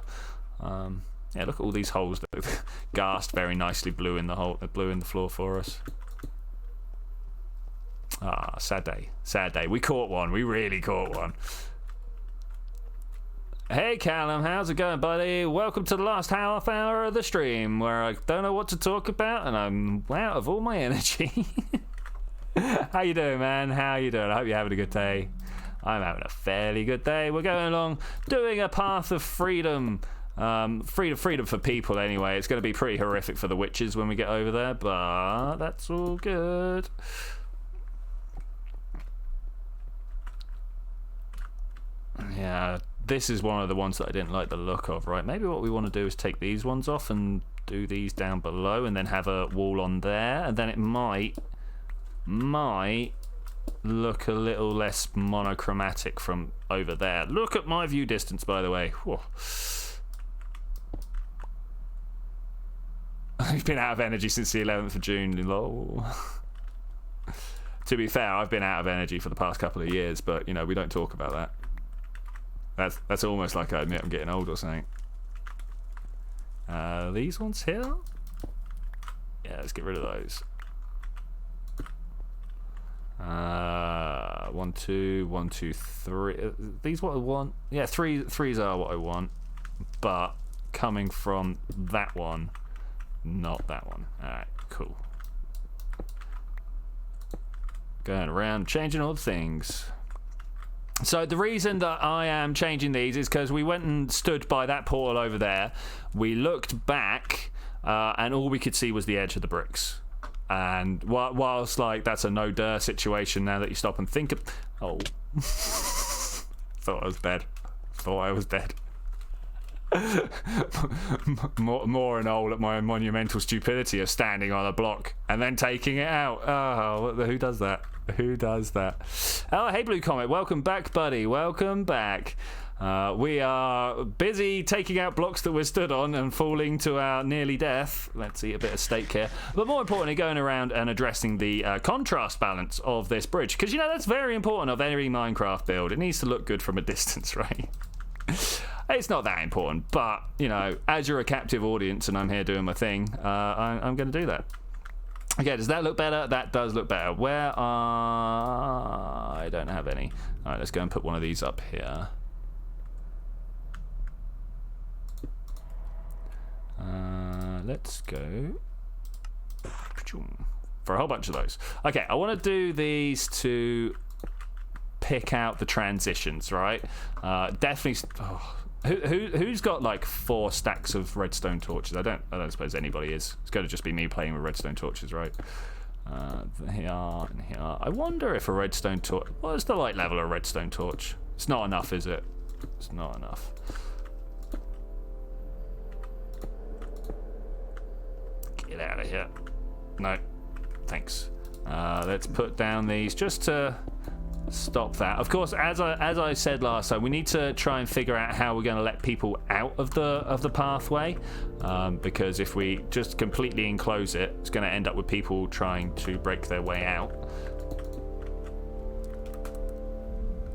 Yeah, look at all these holes that Ghast very nicely blew in the floor for us. Ah, sad day. Sad day. We caught one. We really caught one. Hey Callum, how's it going, buddy? Welcome to the last half hour of the stream where I don't know what to talk about and I'm out of all my energy. How you doing, man? How you doing? I hope you're having a good day. I'm having a fairly good day. We're going along doing a path of freedom. Freedom for people anyway. It's going to be pretty horrific for the witches when we get over there, but that's all good. Yeah, this is one of the ones that I didn't like the look of, right? Maybe what we want to do is take these ones off and do these down below and then have a wall on there, and then it might look a little less monochromatic from over there. Look at my view distance, by the way. Whoa. I've been out of energy since the 11th of June, lol. To be fair, I've been out of energy for the past couple of years, but, you know, we don't talk about that. That's almost like I admit I'm getting old or something. These ones here? Yeah, let's get rid of those. 1, 2, 1, 2, 3. These what I want? Yeah, threes are what I want. But coming from that one, not that one. Alright, cool. Going around changing all the things. So the reason that I am changing these is because we went and stood by that portal over there. We looked back, and all we could see was the edge of the bricks. And whilst like that's a no dir situation, now that you stop and think of, oh, thought I was dead. Thought I was dead. more an old at my monumental stupidity of standing on a block and then taking it out. Oh, who does that? Who does that? Oh, hey Blue Comet, welcome back, buddy. Welcome back. We are busy taking out blocks that we're stood on and falling to our nearly death. Let's see a bit of stake here. But more importantly, going around and addressing the contrast balance of this bridge. Because, you know, that's very important of any Minecraft build. It needs to look good from a distance, right? It's not that important, but, you know, as you're a captive audience and I'm here doing my thing, I'm going to do that. Okay, does that look better? That does look better. Where are... I don't have any. All right, let's go and put one of these up here. Let's go for a whole bunch of those. Okay, I want to do these to pick out the transitions, right? Definitely... Oh. Who's got like 4 stacks of redstone torches? I don't suppose anybody is. It's going to just be me playing with redstone torches, right? Here and here. I wonder if a redstone torch... What is the light level of a redstone torch? It's not enough, is it? It's not enough. Get out of here. No, thanks. Let's put down these just to stop that. Of course, as I said last time, we need to try and figure out how we're going to let people out of the pathway, because if we just completely enclose it, it's going to end up with people trying to break their way out.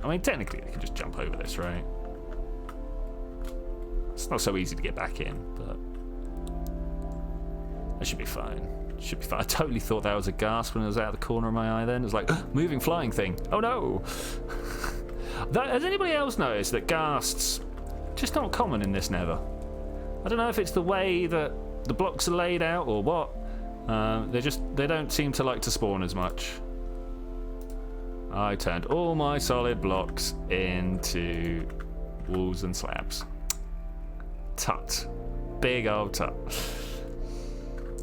I mean, technically, they can just jump over this, right? It's not so easy to get back in, but that should be fine. Should be fine. I totally thought that was a ghast when it was out of the corner of my eye then. It was like, moving flying thing. Oh no! Has anybody else noticed that ghasts just not common in this nether? I don't know if it's the way that the blocks are laid out or what. They don't seem to like to spawn as much. I turned all my solid blocks into walls and slabs. Tut. Big old tut.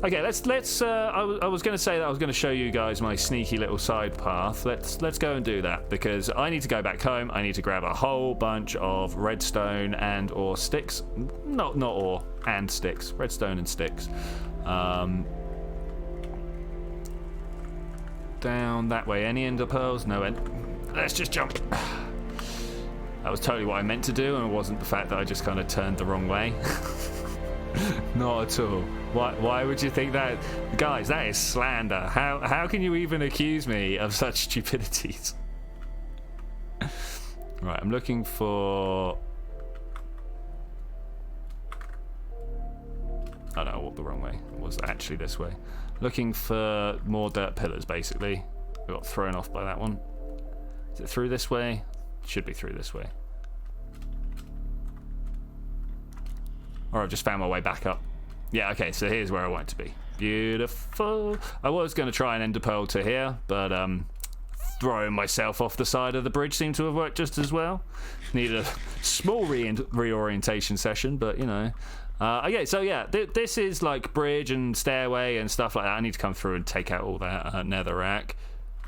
Okay, let's. I was going to say that I was going to show you guys my sneaky little side path. Let's go and do that because I need to go back home. I need to grab a whole bunch of redstone and or sticks. Not ore and sticks. Redstone and sticks. Down that way. Any ender pearls? No end. Let's just jump. That was totally what I meant to do, and it wasn't the fact that I just kind of turned the wrong way. Not at all. Why would you think that? Guys, that is slander. How can you even accuse me of such stupidities? Right, I'm looking for... Oh no, I walked the wrong way. It was actually this way. Looking for more dirt pillars, basically. We got thrown off by that one. Is it through this way? Should be through this way. Or I've just found my way back up. Yeah, okay, so here's where I want it to be. Beautiful. I was going to try and ender pearl to here, but throwing myself off the side of the bridge seemed to have worked just as well. Needed a small reorientation session, but you know. Okay, so yeah, this is like bridge and stairway and stuff like that. I need to come through and take out all that netherrack.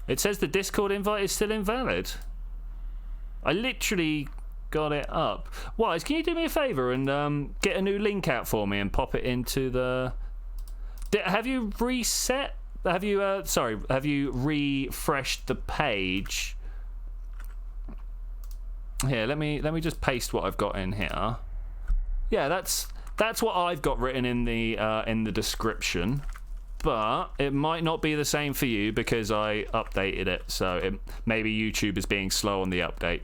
It says the Discord invite is still invalid. I literally got it up. Wise, can you do me a favour and get a new link out for me and pop it into the... Have you reset? Have you have you refreshed the page? Here, let me just paste what I've got in here. Yeah, that's what I've got written in the description. But it might not be the same for you because I updated it, so maybe YouTube is being slow on the update.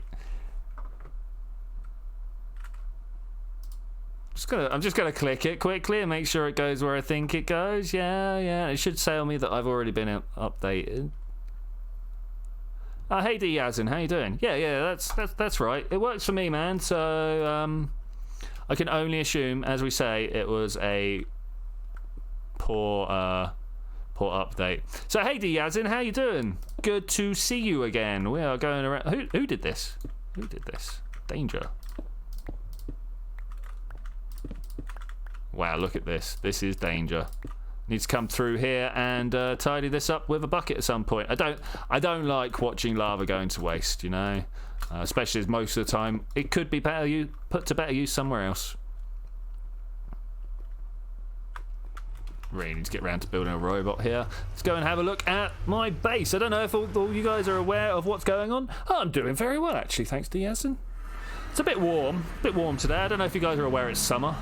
I'm just gonna click it quickly and make sure it goes where I think it goes. Yeah. It should tell me that I've already been updated. Hey D Yazin, how you doing? Yeah, that's right. It works for me, man. So I can only assume, as we say, it was a poor update. So hey D Yazin, how you doing? Good to see you again. We are going around. Who did this? Who did this? Danger. Wow, look at this. This is danger. Need to come through here and tidy this up with a bucket at some point. I don't like watching lava going to waste, you know, especially as most of the time it could be put to better use somewhere else. Really need to get around to building a robot here. Let's go and have a look at my base. I don't know if all you guys are aware of what's going on. Oh, I'm doing very well actually, thanks to Yasin. It's a bit warm today. I don't know if you guys are aware it's summer,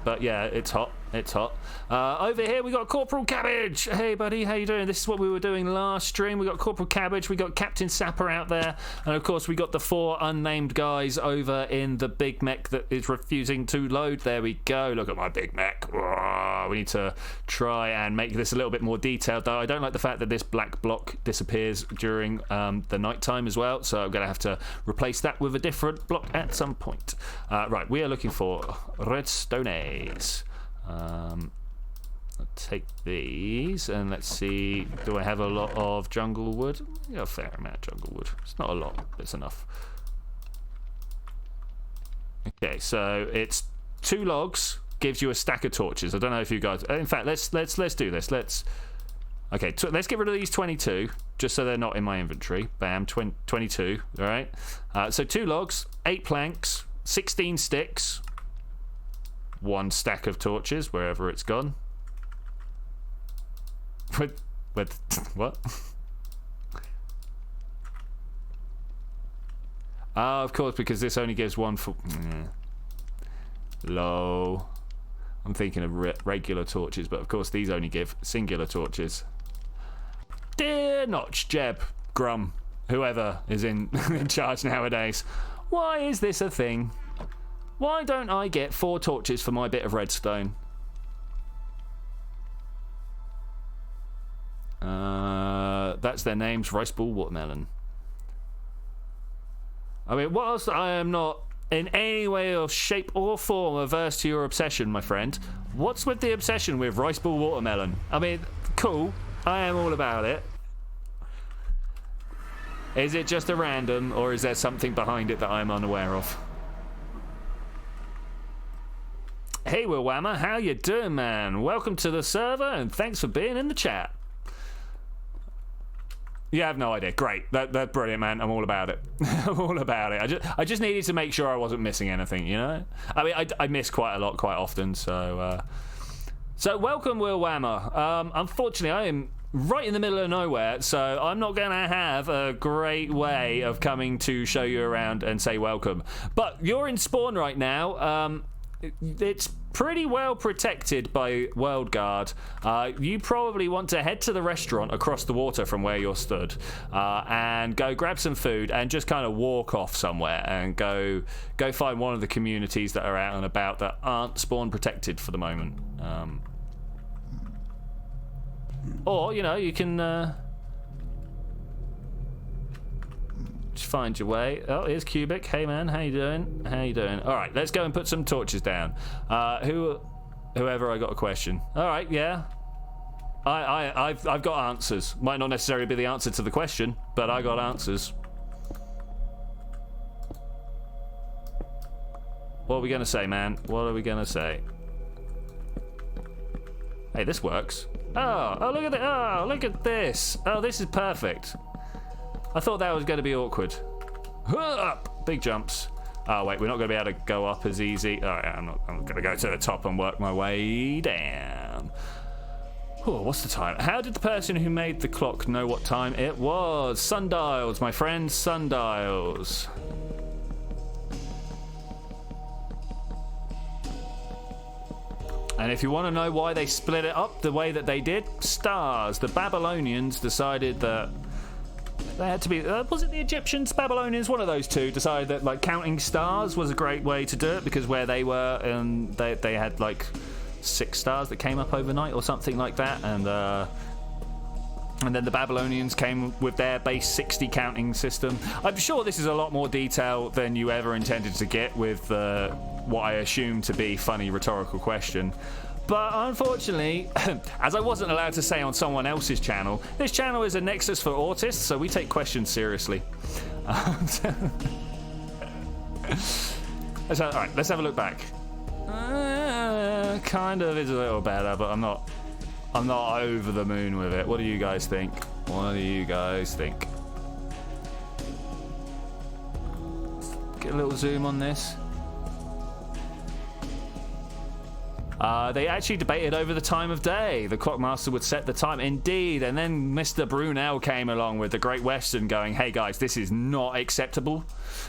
but yeah, it's hot. It's hot. Over here we got Corporal Cabbage. Hey buddy, how you doing? This is what we were doing last stream. We got Corporal Cabbage, we got Captain Sapper out there, and of course we got the 4 unnamed guys over in the big mech that is refusing to load. There we go. Look at my big mech. We need to try and make this a little bit more detailed, though. I don't like the fact that this black block disappears during the night time as well, so I'm going to have to replace that with a different block at some point. Right, we are looking for redstones. I'll take these and let's see, do I have a lot of jungle wood? Yeah, a fair amount of jungle wood. It's not a lot, but it's enough. Okay, so it's 2 logs gives you a stack of torches. I don't know if you guys, in fact, let's do this. Let's get rid of these 22 just so they're not in my inventory. Bam, 22. All right. So 2 logs, 8 planks, 16 sticks, 1 stack of torches wherever it's gone. What? Oh, of course, because this only gives 1 for. Low. I'm thinking of regular torches, but of course these only give singular torches. Dear Notch, Jeb, Grum, whoever is in charge nowadays, why is this a thing? Why don't I get 4 torches for my bit of redstone? That's their names, Rice Ball Watermelon. I mean, whilst I am not in any way or shape or form averse to your obsession, my friend, what's with the obsession with Rice Ball Watermelon? I mean, cool, I am all about it. Is it just a random, or is there something behind it that I'm unaware of? Hey Will Whammer, how you doing, man? Welcome to the server and thanks for being in the chat. You have no idea. Great. That's brilliant, man. I'm all about it. I'm all about it. I just needed to make sure I wasn't missing anything, you know? I mean, I miss quite a lot quite often, so welcome, Will Whammer. Unfortunately, I am right in the middle of nowhere, so I'm not going to have a great way of coming to show you around and say welcome. But you're in spawn right now. It's pretty well protected by World Guard. You probably want to head to the restaurant across the water from where you're stood and go grab some food and just kind of walk off somewhere and go find one of the communities that are out and about that aren't spawn protected for the moment. Or, you know, you can just find your way. Oh, here's Cubic. Hey man, how you doing? How you doing? All right, let's go and put some torches down. Whoever, I got a question. All right, yeah. I've got answers. Might not necessarily be the answer to the question, but I got answers. What are we gonna say, man? What are we gonna say? Hey, this works. Oh, look at it. Oh, look at this. Oh, this is perfect. I thought that was going to be awkward. Up, big jumps. Oh wait, we're not going to be able to go up as easy. All right, I'm going to go to the top and work my way down. Oh, what's the time? How did the person who made the clock know what time it was? Sundials, my friend, sundials. And if you want to know why they split it up the way that they did, stars. The Babylonians decided that they had to be, was it the Egyptians, Babylonians, one of those two, decided that like counting stars was a great way to do it, because where they were, they had like 6 stars that came up overnight or something like that, and then the Babylonians came with their base 60 counting system. I'm sure this is a lot more detail than you ever intended to get with what I assume to be funny rhetorical question. But unfortunately, as I wasn't allowed to say on someone else's channel, this channel is a nexus for autists, so we take questions seriously. So, all right, let's have a look back. Kind of is a little better, but I'm not over the moon with it. What do you guys think? What do you guys think? Get a little zoom on this. They actually debated over the time of day. The clockmaster would set the time, indeed, and then Mr. Brunel came along with the Great Western going, hey guys, this is not acceptable.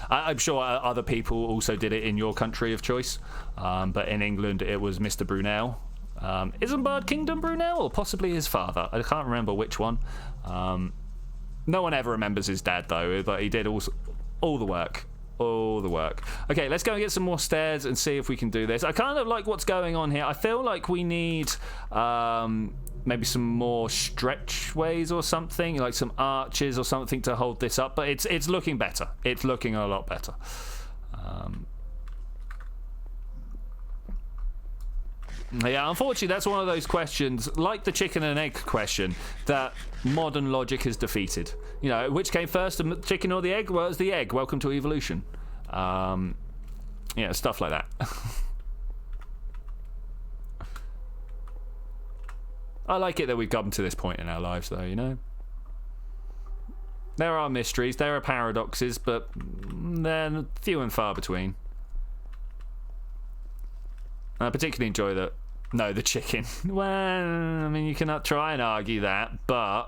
I'm sure other people also did it in your country of choice, but in England it was Mr. Brunel. Isambard Kingdom Brunel, or possibly his father? I can't remember which one. No one ever remembers his dad though, but he did all the work. All the work. Okay, let's go and get some more stairs and see if we can do this. I kind of like what's going on here. I feel like we need maybe some more stretchways or something, like some arches or something to hold this up, but it's looking better. It's looking a lot better. Yeah, unfortunately, that's one of those questions, like the chicken and egg question, that modern logic has defeated. You know, which came first, the chicken or the egg? Well, it's the egg. Welcome to evolution. Yeah, stuff like that. I like it that we've come to this point in our lives, though, you know? There are mysteries, there are paradoxes, but they're few and far between. I particularly enjoy that. No, the chicken. Well, I mean, you cannot try and argue that, but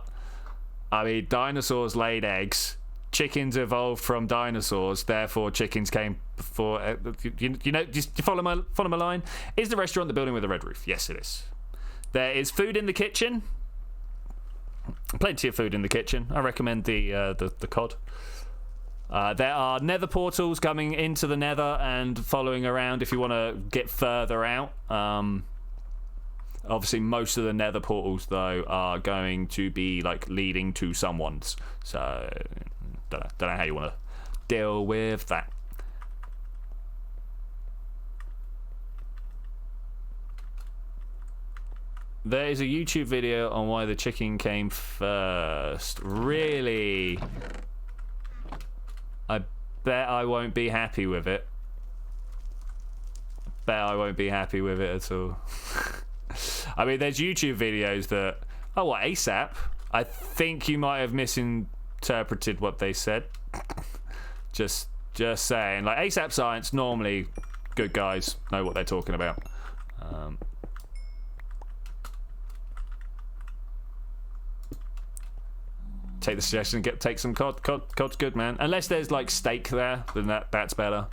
I mean, dinosaurs laid eggs. Chickens evolved from dinosaurs, therefore chickens came before. You know, just follow my line. Is the restaurant the building with a red roof? Yes, it is. There is food in the kitchen. Plenty of food in the kitchen. I recommend the cod. There are nether portals coming into the nether and following around if you want to get further out. Obviously, most of the nether portals, though, are going to be like leading to someone's. So, don't know how you want to deal with that. There is a YouTube video on why the chicken came first. Really? I bet I won't be happy with it. Bet I won't be happy with it at all. I mean, there's YouTube videos that... Oh, what, ASAP? I think you might have misinterpreted what they said. Just saying. Like, ASAP Science, normally good guys know what they're talking about. Take the suggestion and take some cod. Cod's good, man. Unless there's like steak there, then that's better.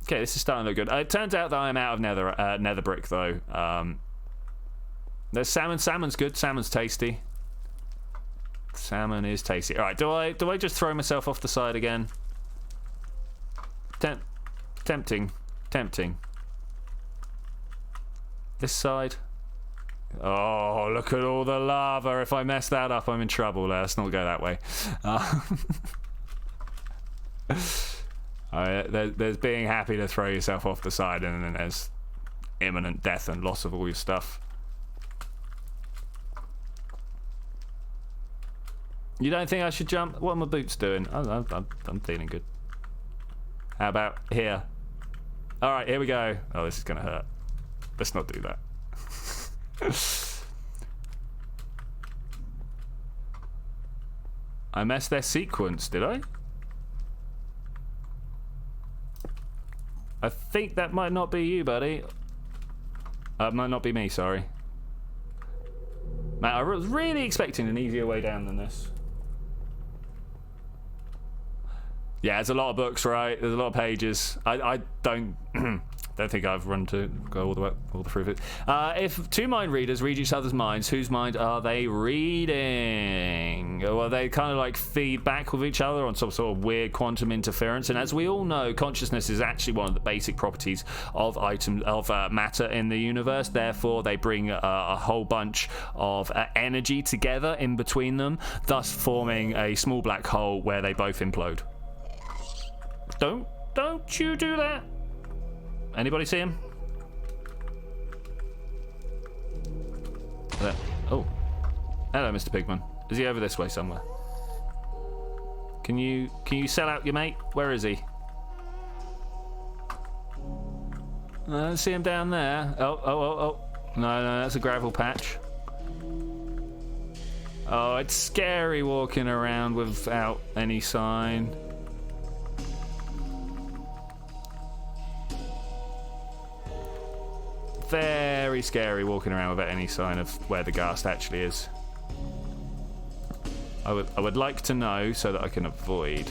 Okay, this is starting to look good. It turns out that I'm out of nether brick though. There's salmon. Salmon's good. Salmon's tasty. Salmon is tasty. All right, do I just throw myself off the side again? Tempting. This side. Oh, look at all the lava. If I mess that up, I'm in trouble. Let's not go that way. There's being happy to throw yourself off the side, and then there's imminent death and loss of all your stuff. You don't think I should jump? What are my boots doing? I'm feeling good. How about here? All right, here we go. Oh, this is going to hurt. Let's not do that. I messed their sequence, did I? I think that might not be you, buddy. Might not be me, sorry. Man, I was really expecting an easier way down than this. Yeah, there's a lot of books, right? There's a lot of pages. I don't think I've run to go all the through it. If two mind readers read each other's minds, whose mind are they reading? Well, they kind of like feed back with each other on some sort of weird quantum interference. And as we all know, consciousness is actually one of the basic properties of matter in the universe. Therefore, they bring a whole bunch of energy together in between them, thus forming a small black hole where they both implode. Don't you do that. Anybody see him? There. Oh. Hello, Mr. Pigman. Is he over this way somewhere? Can you sell out your mate? Where is he? I don't see him down there. Oh. No, that's a gravel patch. Oh, it's scary walking around without any sign. very scary walking around without any sign of where the ghast actually is. I would like to know so that I can avoid.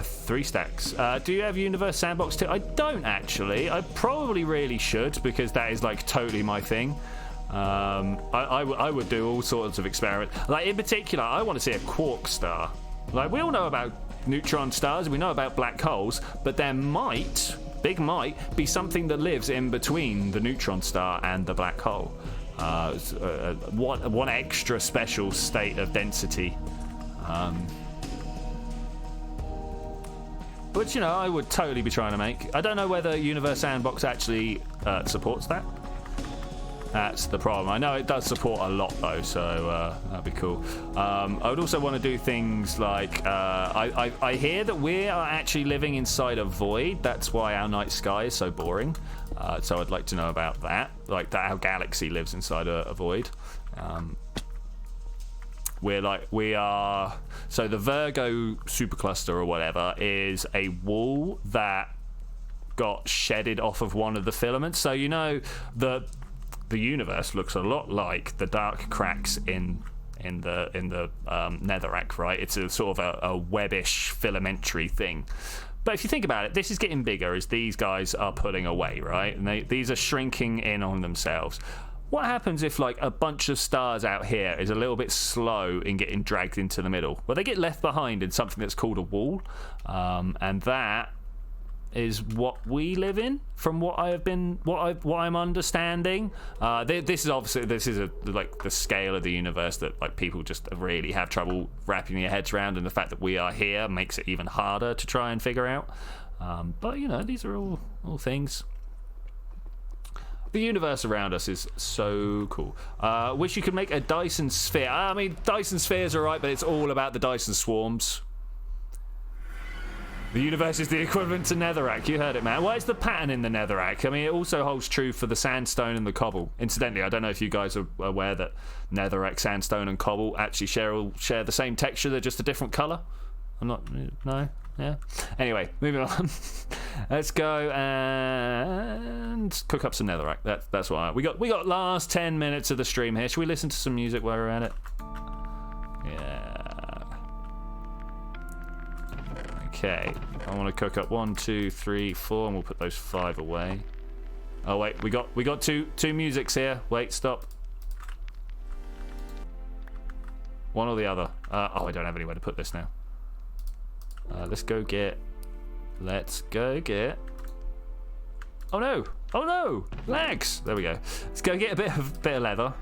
3 stacks. Do you have Universe Sandbox too? I don't actually. I probably really should, because that is like totally my thing. I would do all sorts of experiments. Like in particular, I want to see a quark star. Like we all know about neutron stars, we know about black holes, but there might, big might, be something that lives in between the neutron star and the black hole. One extra special state of density. Which, you know, I would totally be trying to make. I don't know whether Universe Sandbox actually supports that. That's the problem. I know it does support a lot, though, so that'd be cool. I would also want to do things like... I hear that we are actually living inside a void. That's why our night sky is so boring. So I'd like to know about that. Like, that our galaxy lives inside a void. We are... So the Virgo supercluster or whatever is a wall that got shedded off of one of the filaments. So, you know, the universe looks a lot like the dark cracks in the netherrack, right? It's a sort of a webbish filamentary thing. But if you think about it, this is getting bigger as these guys are pulling away, right? And these are shrinking in on themselves. What happens if, like, a bunch of stars out here is a little bit slow in getting dragged into the middle? Well, they get left behind in something that's called a wall, and that is what we live in, from what I'm understanding. This is like the scale of the universe that like people just really have trouble wrapping their heads around, and the fact that we are here makes it even harder to try and figure out. But you know, these are all things. The universe around us is so cool. Wish you could make a Dyson sphere. I mean, Dyson spheres are right, but it's all about the Dyson swarms. The universe is the equivalent to netherrack. You heard it, man. Why is the pattern in the netherrack? I mean, it also holds true for the sandstone and the cobble. Incidentally, I don't know if you guys are aware that netherrack, sandstone, and cobble actually share the same texture. They're just a different colour. I'm not... No? Yeah? Anyway, moving on. Let's go and cook up some netherrack. That's what we got last 10 minutes of the stream here. Should we listen to some music while we're at it? Yeah. Okay. I want to cook up 1, 2, 3, 4, and we'll put those 5 away. Oh wait, we got two musics here. Wait, stop. One or the other. I don't have anywhere to put this now. Let's go get. Oh no! Lags. There we go. Let's go get a bit of leather,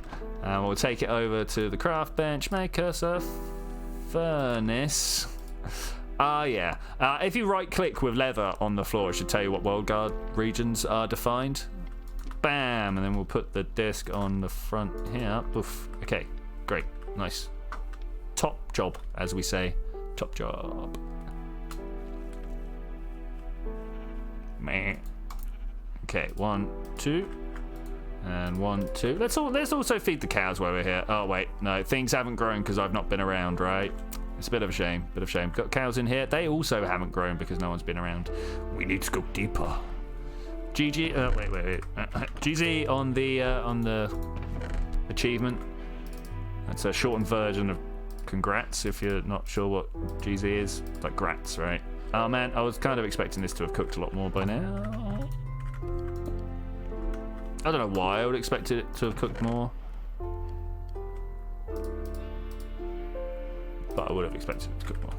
and we'll take it over to the craft bench. Make us a furnace. Yeah. If you right-click with leather on the floor, it should tell you what world guard regions are defined. Bam, and then we'll put the disc on the front here. Oof. Okay, great, nice. Top job, as we say. Top job. Meh. Okay, 1, 2, and 1, 2. Let's also feed the cows while we're here. Oh wait, no, things haven't grown because I've not been around, right? It's a bit of a shame. Got cows in here. They also haven't grown because no one's been around. We need to go deeper. GG. Wait. GG on the achievement. That's a shortened version of congrats. If you're not sure what GZ is, like grats, right? Oh man, I was kind of expecting this to have cooked a lot more by now. I don't know why I would expect it to have cooked more, but I would have expected it to cook more.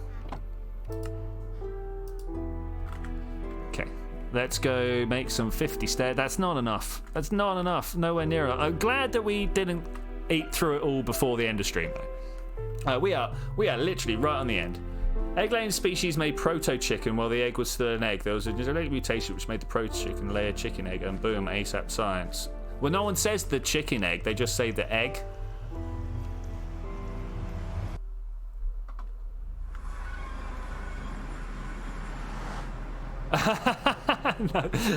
Okay, let's go make some 50 stairs. That's not enough. Nowhere near it. I'm glad that we didn't eat through it all before the end of stream, though. We are literally right on the end. Egg-laying species made proto-chicken while the egg was still an egg. There was a genetic mutation which made the proto-chicken lay a chicken egg, and boom, ASAP science. Well, no one says the chicken egg, they just say the egg.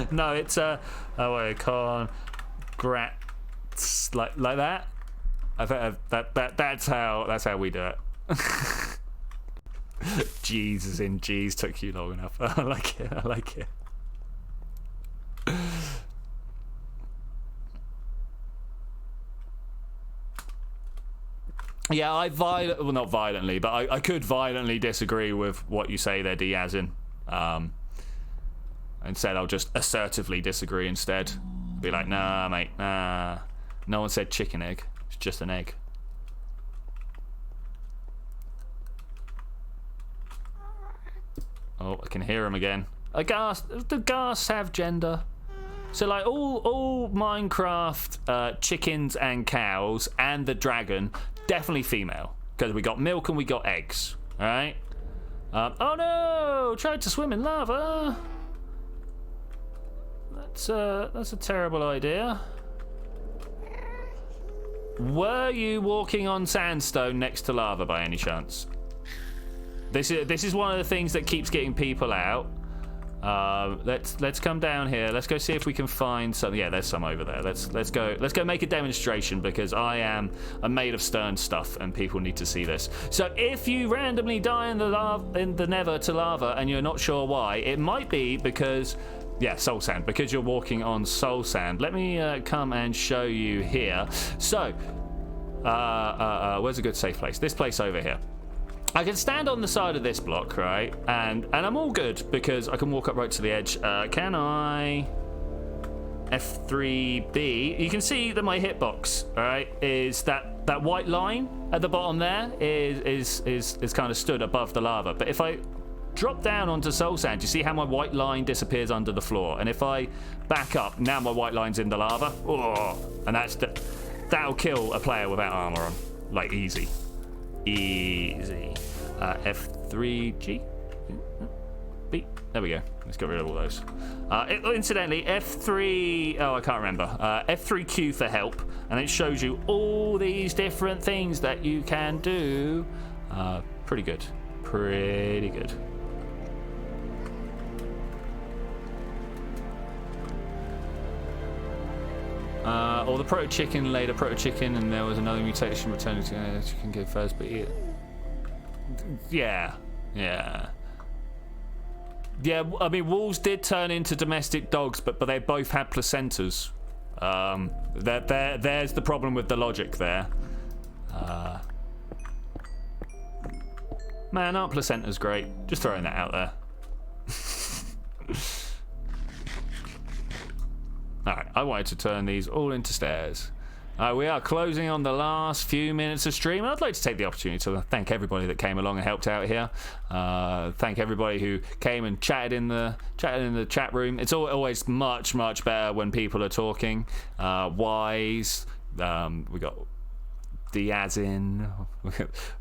no, it's what I call grats like that. That's how we do it. Jesus in G's took you long enough. I like it. Yeah, well, not violently, but I could violently disagree with what you say there, Diazin. Instead, I'll just assertively disagree instead. Be like, nah, mate, nah. No one said chicken egg. It's just an egg. Oh, I can hear him again. Do ghasts have gender? So like all Minecraft chickens and cows and the dragon, definitely female. Because we got milk and we got eggs. Alright? Oh no! Tried to swim in lava! That's a terrible idea. Were you walking on sandstone next to lava by any chance? This is one of the things that keeps getting people out. Let's come down here. Let's go see if we can find some. Yeah, there's some over there. Let's go make a demonstration because I'm made of stern stuff and people need to see this. So if you randomly die in the nether to lava and you're not sure why, it might be because soul sand, because you're walking on soul sand. Let me come and show you here. So where's a good safe place? This place over here. I can stand on the side of this block, right? And I'm all good because I can walk up right to the edge. Can I F3B? You can see that my hitbox, all right, is that white line at the bottom there is kind of stood above the lava. But if I drop down onto soul sand, you see how my white line disappears under the floor. And if I back up, now my white line's in the lava. Oh, and that'll kill a player without armor on, like easy. Easy. F3G B. There we go. Let's get rid of all those. Incidentally, F3. Oh, I can't remember. F3Q for help, and it shows you all these different things that you can do. Pretty good. Pretty good. Or the proto chicken laid a proto chicken, and there was another mutation returning to chicken gave first, but yeah. I mean, wolves did turn into domestic dogs, but they both had placentas. There's the problem with the logic there. Man, aren't placentas great? Just throwing that out there. Alright, I wanted to turn these all into stairs. We are closing on the last few minutes of stream. I'd like to take the opportunity to thank everybody that came along and helped out here. Thank everybody who came and chatted in the chat room. It's always much better when people are talking. Wise, we got Diazin,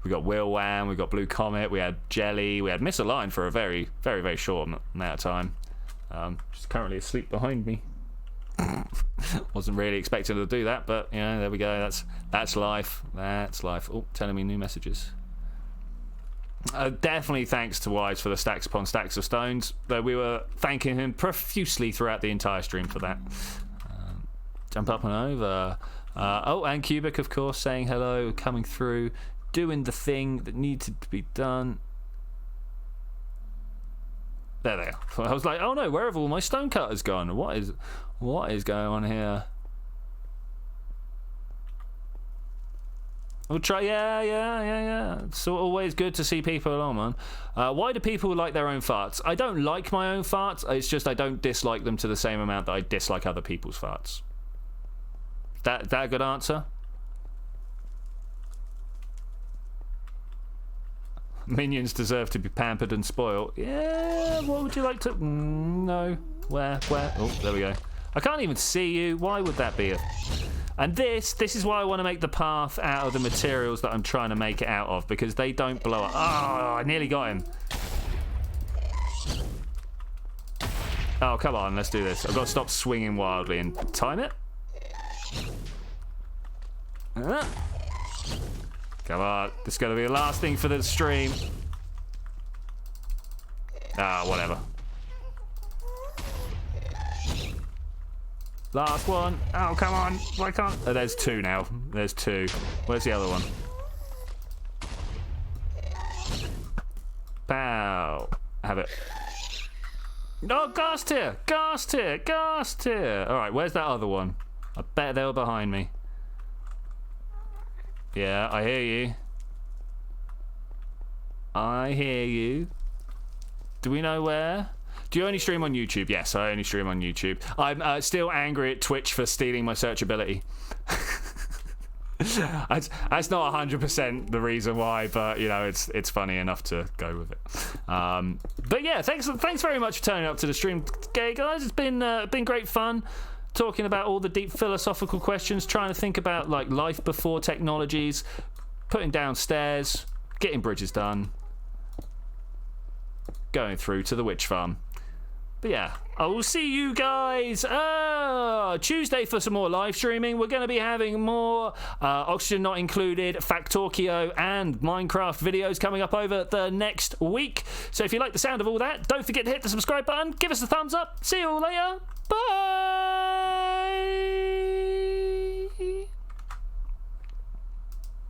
we got Will Wham, we got Blue Comet, we had Jelly, we had Misalign for a very short amount of time. She's currently asleep behind me. Wasn't really expecting her to do that, but there we go. That's life. That's life. Oh, telling me new messages. Definitely thanks to Wise for the stacks upon stacks of stones. We were thanking him profusely throughout the entire stream for that. Jump up and over. And Cubic, of course, saying hello, coming through, doing the thing that needed to be done. There they are. I was like, oh no, where have all my stone cutters gone? What is going on here? We'll try. Yeah. It's always good to see people along, man. Why do people like their own farts? I don't like my own farts. It's just I don't dislike them to the same amount that I dislike other people's farts. That a good answer? Minions deserve to be pampered and spoiled. Yeah, what would you like to... no. Where? Oh, there we go. I can't even see you. Why would that be? And this is why I want to make the path out of the materials that I'm trying to make it out of, because they don't blow up. Oh, I nearly got him. Oh, come on, let's do this. I've got to stop swinging wildly and time it. Come on, this is going to be the last thing for the stream. Whatever. Last one. Oh, come on. Why can't... Oh, there's two now. There's two. Where's the other one? Pow. Have it. Oh, ghast here. Ghast here. Ghast here. All right, where's that other one? I bet they were behind me. Yeah, I hear you. I hear you. Do we know where? Do you only stream on YouTube? Yes, I only stream on YouTube. I'm still angry at Twitch for stealing my searchability. That's not 100% the reason why, but you know, it's funny enough to go with it. But yeah, thanks very much for turning up to the stream, guys. It's been great fun talking about all the deep philosophical questions, trying to think about like life before technologies, putting down stairs, getting bridges done, going through to the witch farm. But yeah, I will see you guys Tuesday for some more live streaming. We're going to be having more Oxygen Not Included, Factorkio, and Minecraft videos coming up over the next week. So if you like the sound of all that, don't forget to hit the subscribe button, give us a thumbs up. See you all later. Bye!